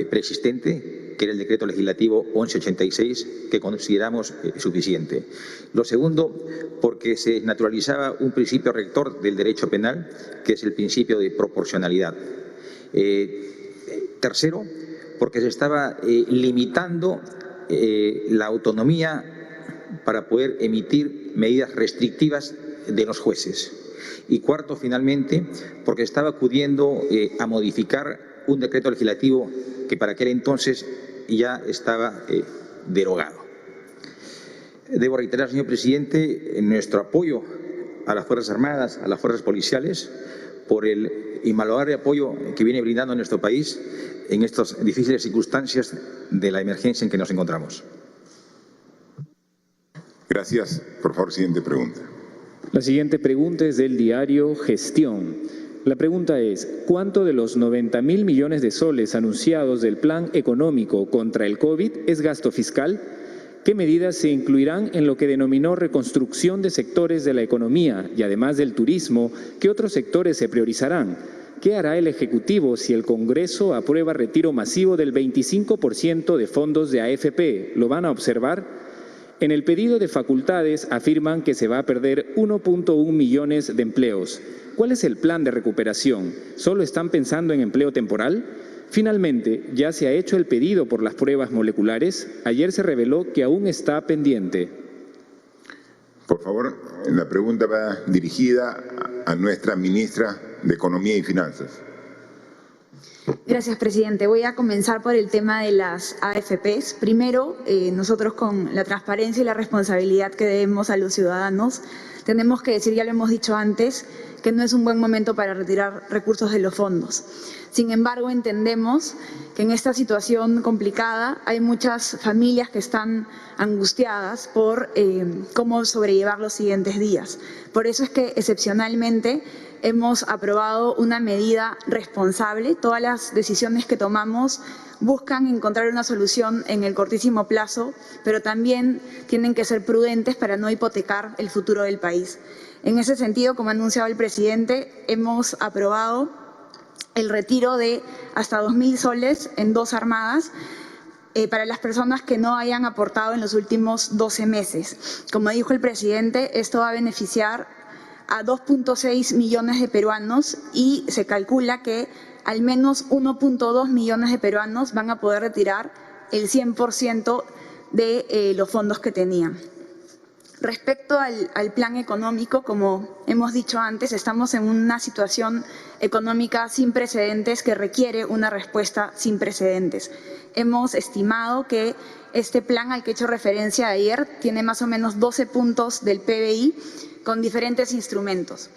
preexistente, que era el Decreto Legislativo 1186, que consideramos suficiente. Lo segundo, porque se naturalizaba un principio rector del derecho penal, que es el principio de proporcionalidad. Tercero, porque se estaba limitando la autonomía para poder emitir medidas restrictivas de los jueces. Y cuarto, finalmente, porque estaba acudiendo a modificar un decreto legislativo que para aquel entonces ya estaba derogado. Debo reiterar, señor presidente, nuestro apoyo a las Fuerzas Armadas, a las Fuerzas Policiales, por el invaluable apoyo que viene brindando a nuestro país en estas difíciles circunstancias de la emergencia en que nos encontramos. Gracias. Por favor, siguiente pregunta. La siguiente pregunta es del diario Gestión. La pregunta es, ¿cuánto de los 90.000 millones de soles anunciados del Plan Económico contra el COVID es gasto fiscal? ¿Qué medidas se incluirán en lo que denominó reconstrucción de sectores de la economía y además del turismo? ¿Qué otros sectores se priorizarán? ¿Qué hará el Ejecutivo si el Congreso aprueba retiro masivo del 25% de fondos de AFP? ¿Lo van a observar? En el pedido de facultades afirman que se va a perder 1.1 millones de empleos. ¿Cuál es el plan de recuperación? ¿Solo están pensando en empleo temporal? Finalmente, ya se ha hecho el pedido por las pruebas moleculares. Ayer se reveló que aún está pendiente. Por favor, la pregunta va dirigida a nuestra ministra de Economía y Finanzas. Gracias, presidente. Voy a comenzar por el tema de las AFPs. Primero, nosotros con la transparencia y la responsabilidad que debemos a los ciudadanos, tenemos que decir, ya lo hemos dicho antes, que no es un buen momento para retirar recursos de los fondos. Sin embargo, entendemos que en esta situación complicada hay muchas familias que están angustiadas por cómo sobrellevar los siguientes días. Por eso es que excepcionalmente hemos aprobado una medida responsable. Todas las decisiones que tomamos buscan encontrar una solución en el cortísimo plazo, pero también tienen que ser prudentes para no hipotecar el futuro del país. En ese sentido, como ha anunciado el presidente, hemos aprobado el retiro de hasta 2.000 soles en 2 armadas para las personas que no hayan aportado en los últimos 12 meses. Como dijo el presidente, esto va a beneficiar a 2.6 millones de peruanos y se calcula que al menos 1.2 millones de peruanos van a poder retirar el 100% de los fondos que tenían. Respecto al plan económico, como hemos dicho antes, estamos en una situación económica sin precedentes que requiere una respuesta sin precedentes. Hemos estimado que este plan al que he hecho referencia ayer tiene más o menos 12 puntos del PBI con diferentes instrumentos.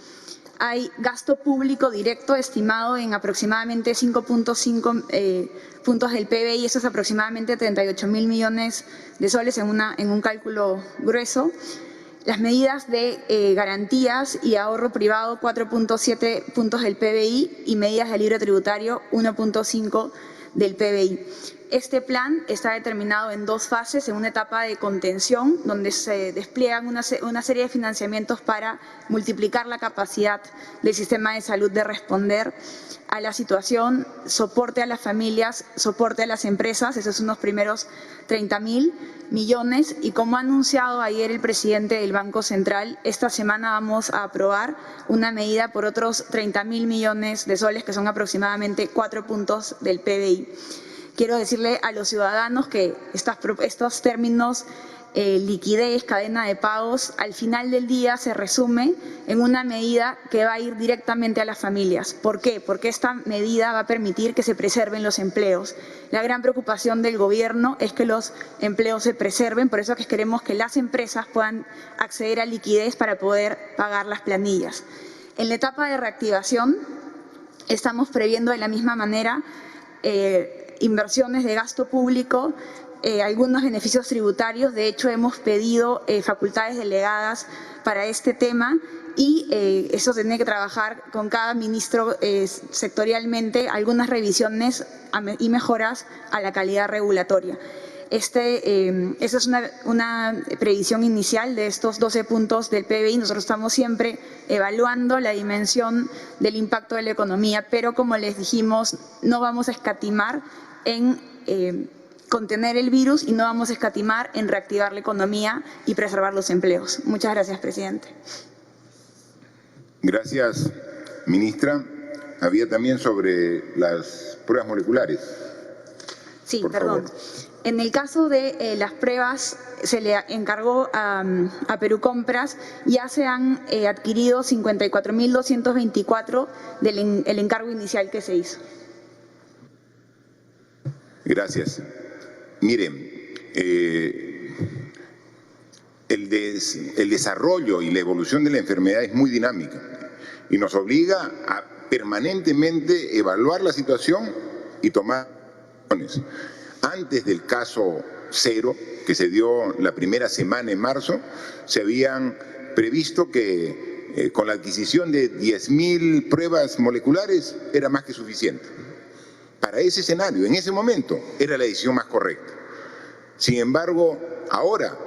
Hay gasto público directo estimado en aproximadamente 5.5 puntos del PBI, eso es aproximadamente 38.000 millones de soles en un cálculo grueso. Las medidas de garantías y ahorro privado, 4.7 puntos del PBI, y medidas de alivio tributario, 1.5 del PBI. Este plan está determinado en dos fases, en una etapa de contención, donde se despliegan una serie de financiamientos para multiplicar la capacidad del sistema de salud de responder a la situación, soporte a las familias, soporte a las empresas, esos son los primeros 30.000 millones, y como ha anunciado ayer el presidente del Banco Central, esta semana vamos a aprobar una medida por otros 30.000 millones de soles, que son aproximadamente 4 puntos del PBI. Quiero decirle a los ciudadanos que estos términos, liquidez, cadena de pagos, al final del día se resume en una medida que va a ir directamente a las familias. ¿Por qué? Porque esta medida va a permitir que se preserven los empleos. La gran preocupación del gobierno es que los empleos se preserven, por eso es que queremos que las empresas puedan acceder a liquidez para poder pagar las planillas. En la etapa de reactivación estamos previendo de la misma manera inversiones de gasto público, algunos beneficios tributarios. De hecho, hemos pedido facultades delegadas para este tema y eso tiene que trabajar con cada ministro sectorialmente, algunas revisiones y mejoras a la calidad regulatoria. Esa es una previsión inicial de estos 12 puntos del PBI. Nosotros estamos siempre evaluando la dimensión del impacto de la economía, pero como les dijimos, no vamos a escatimar en contener el virus y no vamos a escatimar en reactivar la economía y preservar los empleos. Muchas gracias, presidente. Gracias, ministra. Había también sobre las pruebas moleculares. Sí, por perdón. favor. En el caso de las pruebas, se le encargó a Perú Compras, ya se han adquirido 54.224 del encargo inicial que se hizo. Gracias. Miren, el desarrollo y la evolución de la enfermedad es muy dinámica y nos obliga a permanentemente evaluar la situación y tomar decisiones. Antes del caso cero, que se dio la primera semana en marzo, se habían previsto que con la adquisición de 10.000 pruebas moleculares era más que suficiente. Para ese escenario, en ese momento, era la decisión más correcta. Sin embargo, ahora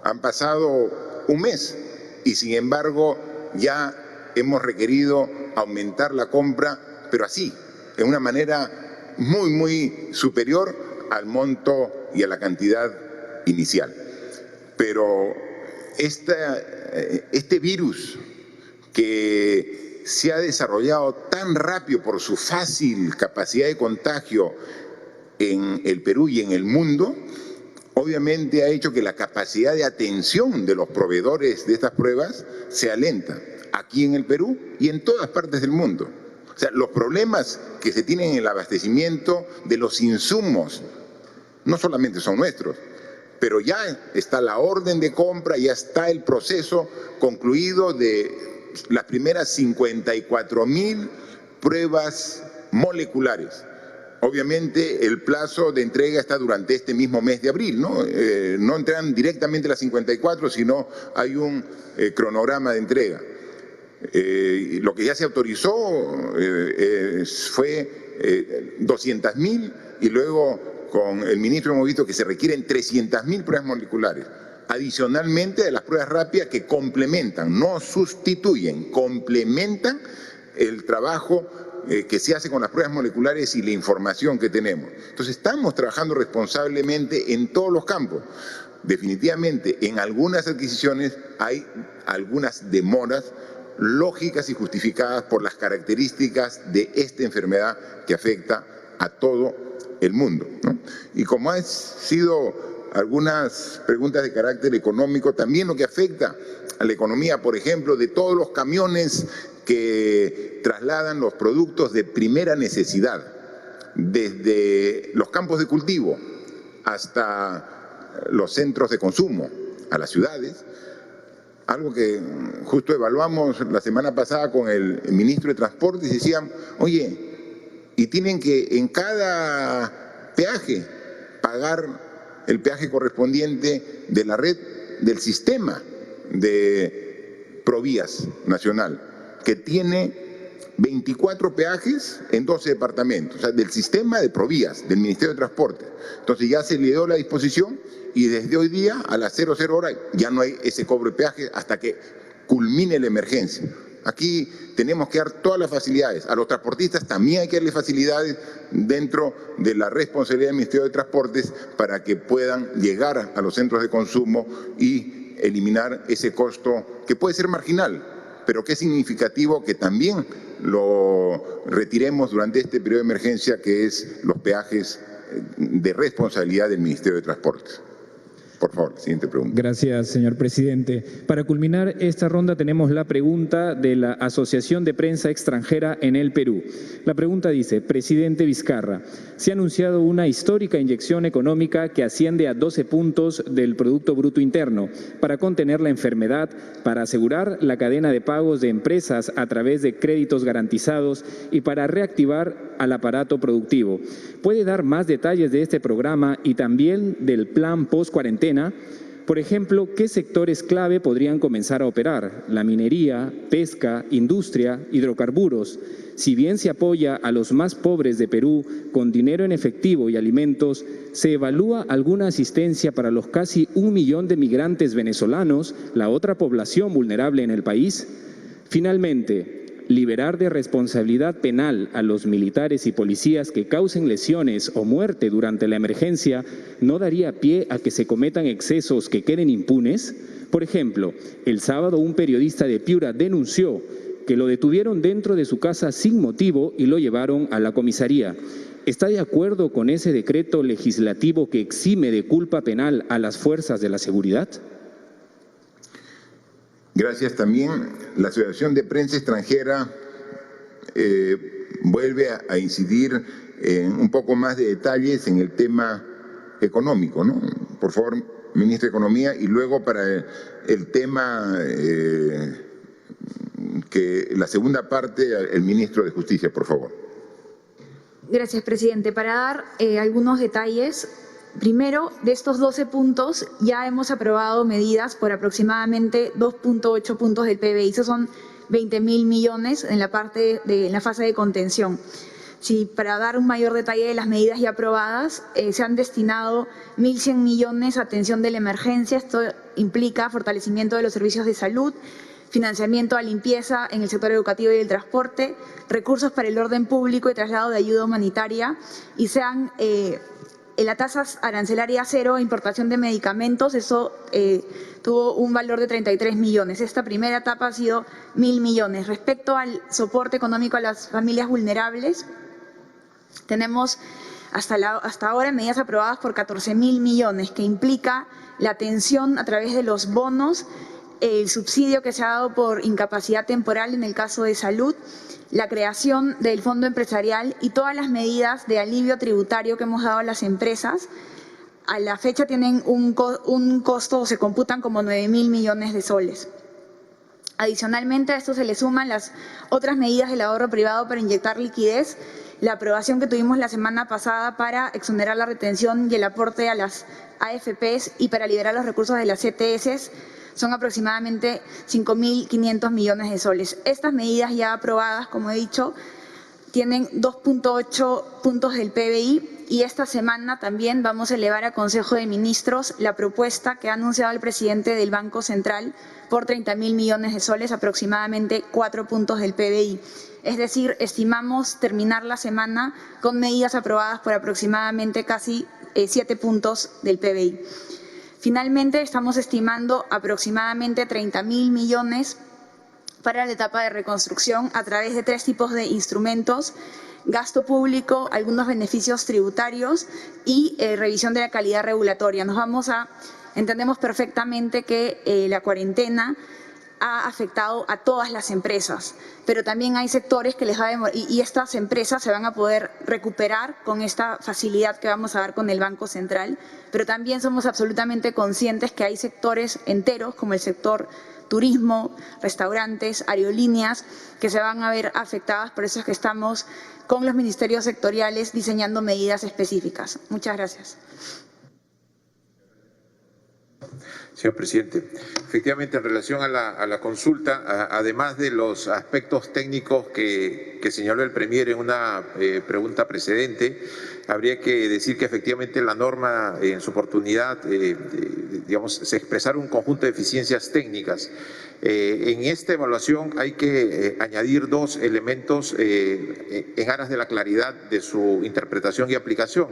han pasado un mes y sin embargo ya hemos requerido aumentar la compra, pero así, de una manera muy superior al monto y a la cantidad inicial. Pero este virus que se ha desarrollado tan rápido por su fácil capacidad de contagio en el Perú y en el mundo, obviamente ha hecho que la capacidad de atención de los proveedores de estas pruebas se alenta aquí en el Perú y en todas partes del mundo. O sea, los problemas que se tienen en el abastecimiento de los insumos no solamente son nuestros, pero ya está la orden de compra, ya está el proceso concluido de las primeras 54.000 pruebas moleculares. Obviamente el plazo de entrega está durante este mismo mes de abril, ¿no? No entran directamente las 54, sino hay un cronograma de entrega. Lo que ya se autorizó fue 200.000 y luego con el ministro hemos visto que se requieren 300.000 pruebas moleculares. Adicionalmente a las pruebas rápidas que complementan, no sustituyen, complementan el trabajo que se hace con las pruebas moleculares y la información que tenemos. Entonces estamos trabajando responsablemente en todos los campos. Definitivamente en algunas adquisiciones hay algunas demoras lógicas y justificadas por las características de esta enfermedad que afecta a todo el mundo, ¿no? Y como ha sido algunas preguntas de carácter económico, también lo que afecta a la economía, por ejemplo, de todos los camiones que trasladan los productos de primera necesidad, desde los campos de cultivo hasta los centros de consumo, a las ciudades. Algo que justo evaluamos la semana pasada con el ministro de Transportes, y decían, oye, y tienen que en cada peaje pagar el peaje correspondiente de la red del sistema de Provías Nacional, que tiene 24 peajes en 12 departamentos, o sea, del sistema de Provías, del Ministerio de Transporte. Entonces ya se le dio la disposición y desde hoy día a las 00 horas ya no hay ese cobro de peaje hasta que culmine la emergencia. Aquí tenemos que dar todas las facilidades. A los transportistas también hay que darles facilidades dentro de la responsabilidad del Ministerio de Transportes para que puedan llegar a los centros de consumo y eliminar ese costo que puede ser marginal, pero que es significativo que también lo retiremos durante este periodo de emergencia, que es los peajes de responsabilidad del Ministerio de Transportes. Por favor, siguiente pregunta. Gracias, señor presidente. Para culminar esta ronda tenemos la pregunta de la Asociación de Prensa Extranjera en el Perú. La pregunta dice, presidente Vizcarra, se ha anunciado una histórica inyección económica que asciende a 12 puntos del Producto Bruto Interno para contener la enfermedad, para asegurar la cadena de pagos de empresas a través de créditos garantizados y para reactivar al aparato productivo. ¿Puede dar más detalles de este programa y también del plan post-cuarentena? Por ejemplo, ¿qué sectores clave podrían comenzar a operar? La minería, pesca, industria, hidrocarburos. Si bien se apoya a los más pobres de Perú con dinero en efectivo y alimentos, ¿se evalúa alguna asistencia para los casi 1 millón de migrantes venezolanos, la otra población vulnerable en el país? Finalmente, liberar de responsabilidad penal a los militares y policías que causen lesiones o muerte durante la emergencia no daría pie a que se cometan excesos que queden impunes. Por ejemplo, el sábado un periodista de Piura denunció que lo detuvieron dentro de su casa sin motivo y lo llevaron a la comisaría. ¿Está de acuerdo con ese decreto legislativo que exime de culpa penal a las fuerzas de la seguridad? Gracias. También la Asociación de Prensa Extranjera vuelve a incidir en un poco más de detalles en el tema económico, ¿no? Por favor, ministro de Economía, y luego para el tema que la segunda parte, el ministro de Justicia, por favor. Gracias, presidente. Para dar algunos detalles. Primero, de estos 12 puntos, ya hemos aprobado medidas por aproximadamente 2.8 puntos del PBI. Esos son 20.000 millones en la fase de contención. Sí, para dar un mayor detalle de las medidas ya aprobadas, se han destinado 1.100 millones a atención de la emergencia. Esto implica fortalecimiento de los servicios de salud, financiamiento a limpieza en el sector educativo y el transporte, recursos para el orden público y traslado de ayuda humanitaria, y la tasa arancelaria cero, importación de medicamentos, eso tuvo un valor de 33 millones. Esta primera etapa ha sido 1.000 millones. Respecto al soporte económico a las familias vulnerables, tenemos hasta ahora medidas aprobadas por 14.000 millones, que implica la atención a través de los bonos, el subsidio que se ha dado por incapacidad temporal en el caso de salud, la creación del fondo empresarial y todas las medidas de alivio tributario que hemos dado a las empresas. A la fecha tienen un costo, se computan como 9.000 millones de soles. Adicionalmente a esto se le suman las otras medidas del ahorro privado para inyectar liquidez, la aprobación que tuvimos la semana pasada para exonerar la retención y el aporte a las AFPs y para liberar los recursos de las CTS, son aproximadamente 5.500 millones de soles. Estas medidas ya aprobadas, como he dicho, tienen 2.8 puntos del PBI y esta semana también vamos a elevar a Consejo de Ministros la propuesta que ha anunciado el presidente del Banco Central por 30.000 millones de soles, aproximadamente 4 puntos del PBI. Es decir, estimamos terminar la semana con medidas aprobadas por aproximadamente casi 7 puntos del PBI. Finalmente, estamos estimando aproximadamente 30.000 millones para la etapa de reconstrucción a través de 3 tipos de instrumentos gasto público, algunos beneficios tributarios y revisión de la calidad regulatoria. Entendemos perfectamente que la cuarentena ha afectado a todas las empresas, pero también hay sectores que les va a demorar, y estas empresas se van a poder recuperar con esta facilidad que vamos a dar con el Banco Central, pero también somos absolutamente conscientes que hay sectores enteros, como el sector turismo, restaurantes, aerolíneas, que se van a ver afectadas. Por eso es que estamos con los ministerios sectoriales diseñando medidas específicas. Muchas gracias. Señor presidente, efectivamente en relación a la consulta, además de los aspectos técnicos que señaló el Premier en una pregunta precedente, habría que decir que efectivamente la norma en su oportunidad, se expresaron un conjunto de eficiencias técnicas. En esta evaluación hay que añadir dos elementos en aras de la claridad de su interpretación y aplicación.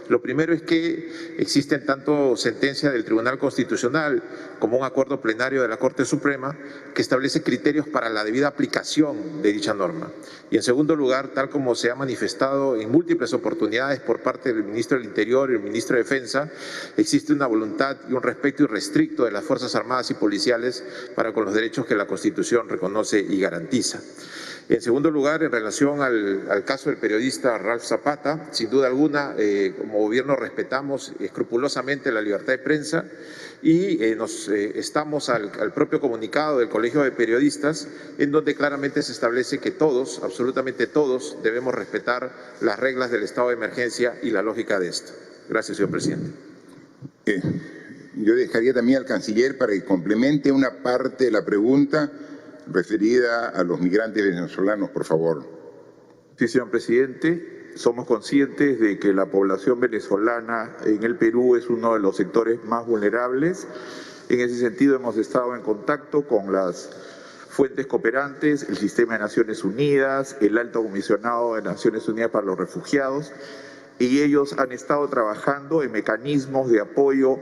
Lo primero es que existen tanto sentencia del Tribunal Constitucional como un acuerdo plenario de la Corte Suprema que establece criterios para la debida aplicación de dicha norma. Y en segundo lugar, tal como se ha manifestado en múltiples oportunidades por parte del Ministro del Interior y el Ministro de Defensa, existe una voluntad y un respeto irrestricto de las Fuerzas Armadas y Policiales para con los derechos que la Constitución reconoce y garantiza. En segundo lugar, en relación al caso del periodista Ralph Zapata, sin duda alguna, como gobierno respetamos escrupulosamente la libertad de prensa y estamos al propio comunicado del Colegio de Periodistas, en donde claramente se establece que todos, absolutamente todos, debemos respetar las reglas del estado de emergencia y la lógica de esto. Gracias, señor presidente. Yo dejaría también al canciller para que complemente una parte de la pregunta referida a los migrantes venezolanos, por favor. Sí, señor presidente. Somos conscientes de que la población venezolana en el Perú es uno de los sectores más vulnerables. En ese sentido, hemos estado en contacto con las fuentes cooperantes, el Sistema de Naciones Unidas, el Alto Comisionado de Naciones Unidas para los Refugiados, y ellos han estado trabajando en mecanismos de apoyo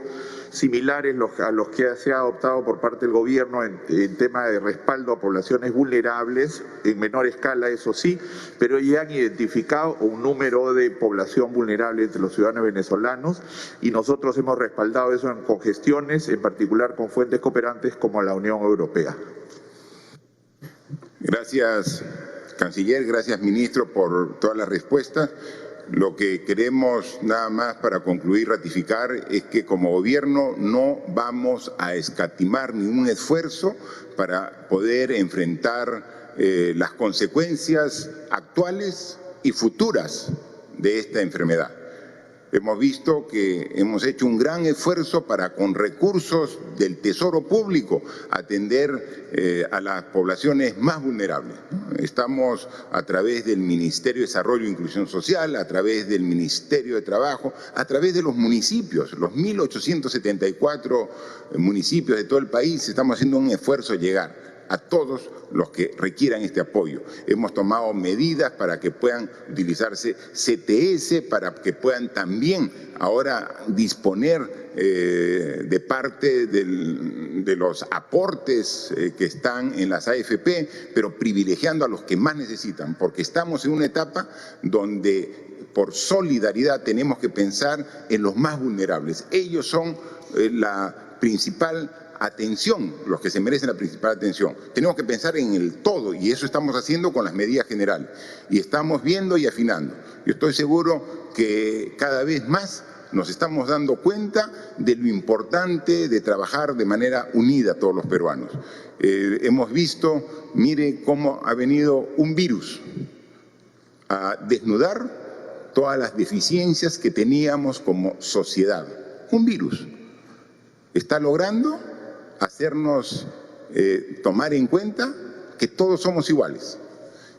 similares a los que se ha adoptado por parte del gobierno en tema de respaldo a poblaciones vulnerables, en menor escala, eso sí, pero ya han identificado un número de población vulnerable entre los ciudadanos venezolanos y nosotros hemos respaldado eso con gestiones, en particular con fuentes cooperantes como la Unión Europea. Gracias, canciller, gracias, ministro, por todas las respuestas. Lo que queremos nada más para concluir, ratificar, es que como gobierno no vamos a escatimar ningún esfuerzo para poder enfrentar las consecuencias actuales y futuras de esta enfermedad. Hemos visto que hemos hecho un gran esfuerzo para, con recursos del Tesoro Público, atender a las poblaciones más vulnerables. Estamos a través del Ministerio de Desarrollo e Inclusión Social, a través del Ministerio de Trabajo, a través de los municipios, los 1.874 municipios de todo el país, estamos haciendo un esfuerzo de llegar a todos los que requieran este apoyo. Hemos tomado medidas para que puedan utilizarse CTS, para que puedan también ahora disponer de parte de los aportes que están en las AFP, pero privilegiando a los que más necesitan, porque estamos en una etapa donde por solidaridad tenemos que pensar en los más vulnerables. Ellos son la principal atención, los que se merecen la principal atención. Tenemos que pensar en el todo y eso estamos haciendo con las medidas generales. Y estamos viendo y afinando. Yo estoy seguro que cada vez más nos estamos dando cuenta de lo importante de trabajar de manera unida todos los peruanos. Hemos visto, mire cómo ha venido un virus a desnudar todas las deficiencias que teníamos como sociedad. Un virus está logrando hacernos tomar en cuenta que todos somos iguales,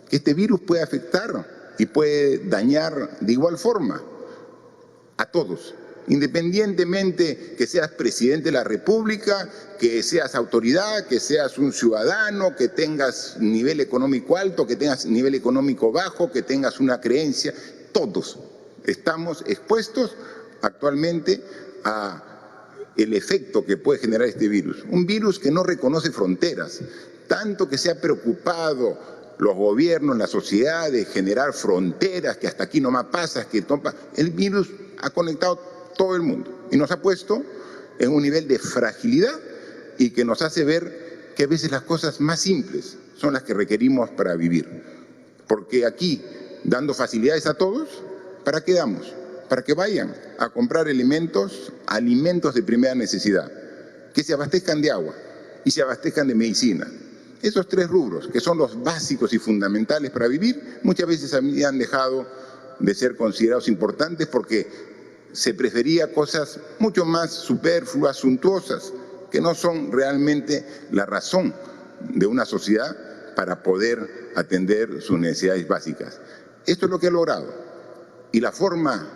que este virus puede afectar y puede dañar de igual forma a todos, independientemente que seas presidente de la República, que seas autoridad, que seas un ciudadano, que tengas nivel económico alto, que tengas nivel económico bajo, que tengas una creencia, todos estamos expuestos actualmente a el efecto que puede generar este virus. Un virus que no reconoce fronteras, tanto que se ha preocupado los gobiernos, la sociedad, de generar fronteras, que hasta aquí nomás pasas, que el virus ha conectado todo el mundo y nos ha puesto en un nivel de fragilidad y que nos hace ver que a veces las cosas más simples son las que requerimos para vivir. Porque aquí, dando facilidades a todos, ¿para qué damos? Para que vayan a comprar alimentos de primera necesidad, que se abastezcan de agua y se abastezcan de medicina. Esos 3 rubros, que son los básicos y fundamentales para vivir, muchas veces han dejado de ser considerados importantes porque se prefería cosas mucho más superfluas, suntuosas, que no son realmente la razón de una sociedad para poder atender sus necesidades básicas. Esto es lo que ha logrado. Y la forma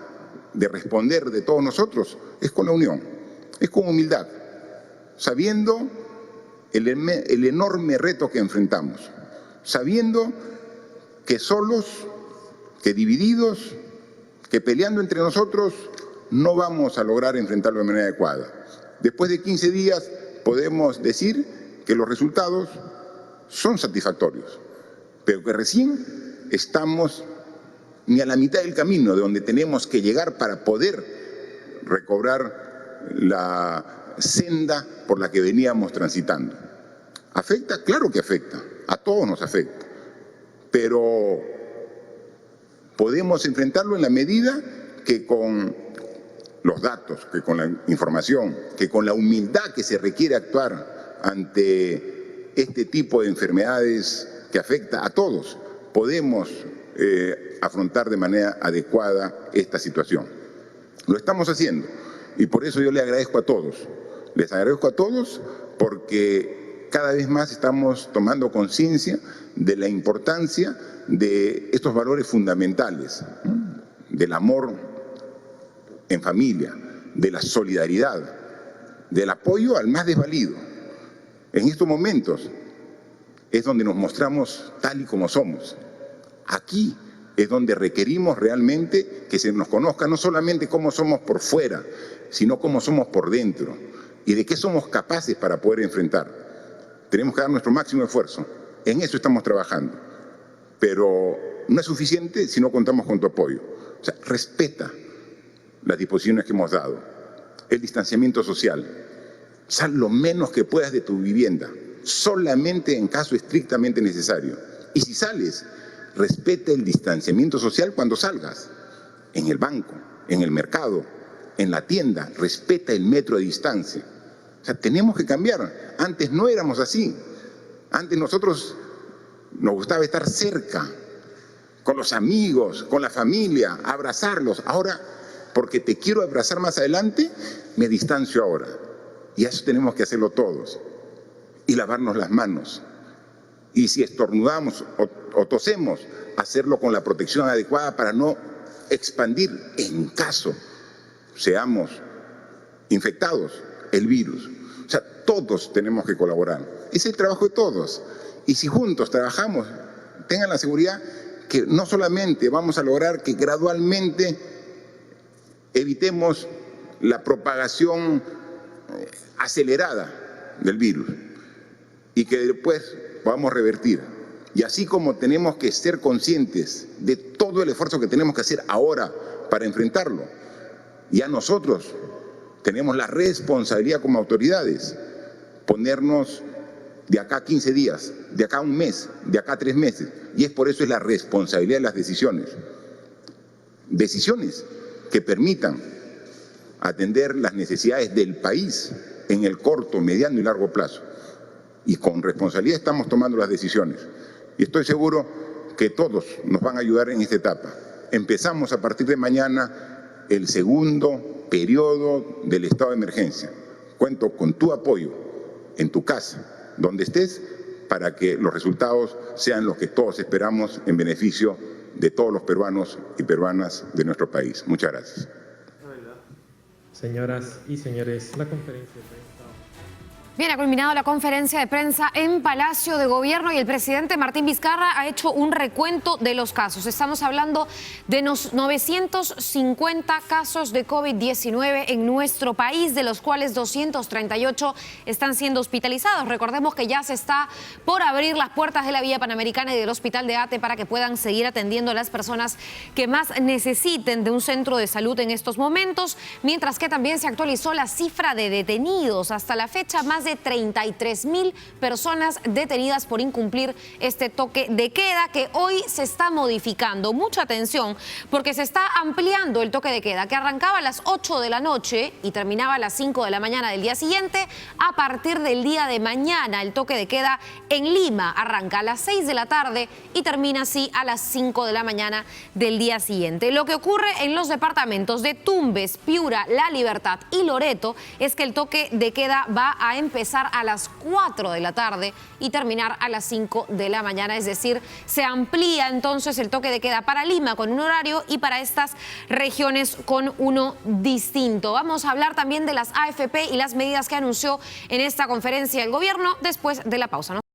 de responder de todos nosotros es con la unión, es con humildad, sabiendo el enorme reto que enfrentamos, sabiendo que solos, que divididos, que peleando entre nosotros no vamos a lograr enfrentarlo de manera adecuada. Después de 15 días podemos decir que los resultados son satisfactorios, pero que recién estamos ni a la mitad del camino de donde tenemos que llegar para poder recobrar la senda por la que veníamos transitando. ¿Afecta? Claro que afecta, a todos nos afecta, pero podemos enfrentarlo en la medida que con los datos, que con la información, que con la humildad que se requiere actuar ante este tipo de enfermedades que afecta a todos, podemos afrontar de manera adecuada esta situación. Lo estamos haciendo y por eso yo le agradezco a todos. Les agradezco a todos porque cada vez más estamos tomando conciencia de la importancia de estos valores fundamentales, ¿no? Del amor en familia, de la solidaridad, del apoyo al más desvalido. En estos momentos es donde nos mostramos tal y como somos. Aquí es donde requerimos realmente que se nos conozca no solamente cómo somos por fuera, sino cómo somos por dentro y de qué somos capaces para poder enfrentar. Tenemos que dar nuestro máximo esfuerzo. En eso estamos trabajando. Pero no es suficiente si no contamos con tu apoyo. O sea, respeta las disposiciones que hemos dado. El distanciamiento social. Sal lo menos que puedas de tu vivienda, solamente en caso estrictamente necesario. Y si sales, respeta el distanciamiento social cuando salgas. En el banco, en el mercado, en la tienda, respeta el metro de distancia. O sea, tenemos que cambiar. Antes no éramos así. Antes nosotros nos gustaba estar cerca, con los amigos, con la familia, abrazarlos. Ahora, porque te quiero abrazar más adelante, me distancio ahora. Y eso tenemos que hacerlo todos. Y lavarnos las manos. Y si estornudamos o tosemos, hacerlo con la protección adecuada para no expandir, en caso seamos infectados, el virus. O sea, todos tenemos que colaborar. Es el trabajo de todos. Y si juntos trabajamos, tengan la seguridad que no solamente vamos a lograr que gradualmente evitemos la propagación acelerada del virus y que después podamos revertir. Y así como tenemos que ser conscientes de todo el esfuerzo que tenemos que hacer ahora para enfrentarlo, ya nosotros tenemos la responsabilidad como autoridades, ponernos de acá a 15 días, de acá a un mes, de acá a 3 meses. Y es por eso es la responsabilidad de las decisiones. Decisiones que permitan atender las necesidades del país en el corto, mediano y largo plazo. Y con responsabilidad estamos tomando las decisiones. Y estoy seguro que todos nos van a ayudar en esta etapa. Empezamos a partir de mañana el segundo periodo del estado de emergencia. Cuento con tu apoyo en tu casa, donde estés, para que los resultados sean los que todos esperamos en beneficio de todos los peruanos y peruanas de nuestro país. Muchas gracias. Señoras y señores, la conferencia de prensa. Bien, ha culminado la conferencia de prensa en Palacio de Gobierno y el presidente Martín Vizcarra ha hecho un recuento de los casos. Estamos hablando de 950 casos de COVID-19 en nuestro país, de los cuales 238 están siendo hospitalizados. Recordemos que ya se está por abrir las puertas de la Vía Panamericana y del Hospital de Ate para que puedan seguir atendiendo a las personas que más necesiten de un centro de salud en estos momentos, mientras que también se actualizó la cifra de detenidos. Hasta la fecha, más de 33.000 personas detenidas por incumplir este toque de queda que hoy se está modificando. Mucha atención porque se está ampliando el toque de queda que arrancaba a las 8 de la noche y terminaba a las 5 de la mañana del día siguiente. A partir del día de mañana el toque de queda en Lima arranca a las 6 de la tarde y termina así a las 5 de la mañana del día siguiente. Lo que ocurre en los departamentos de Tumbes, Piura, La Libertad y Loreto es que el toque de queda va a empezar a las 4 de la tarde y terminar a las 5 de la mañana, es decir, se amplía entonces el toque de queda para Lima con un horario y para estas regiones con uno distinto. Vamos a hablar también de las AFP y las medidas que anunció en esta conferencia el gobierno después de la pausa, ¿no?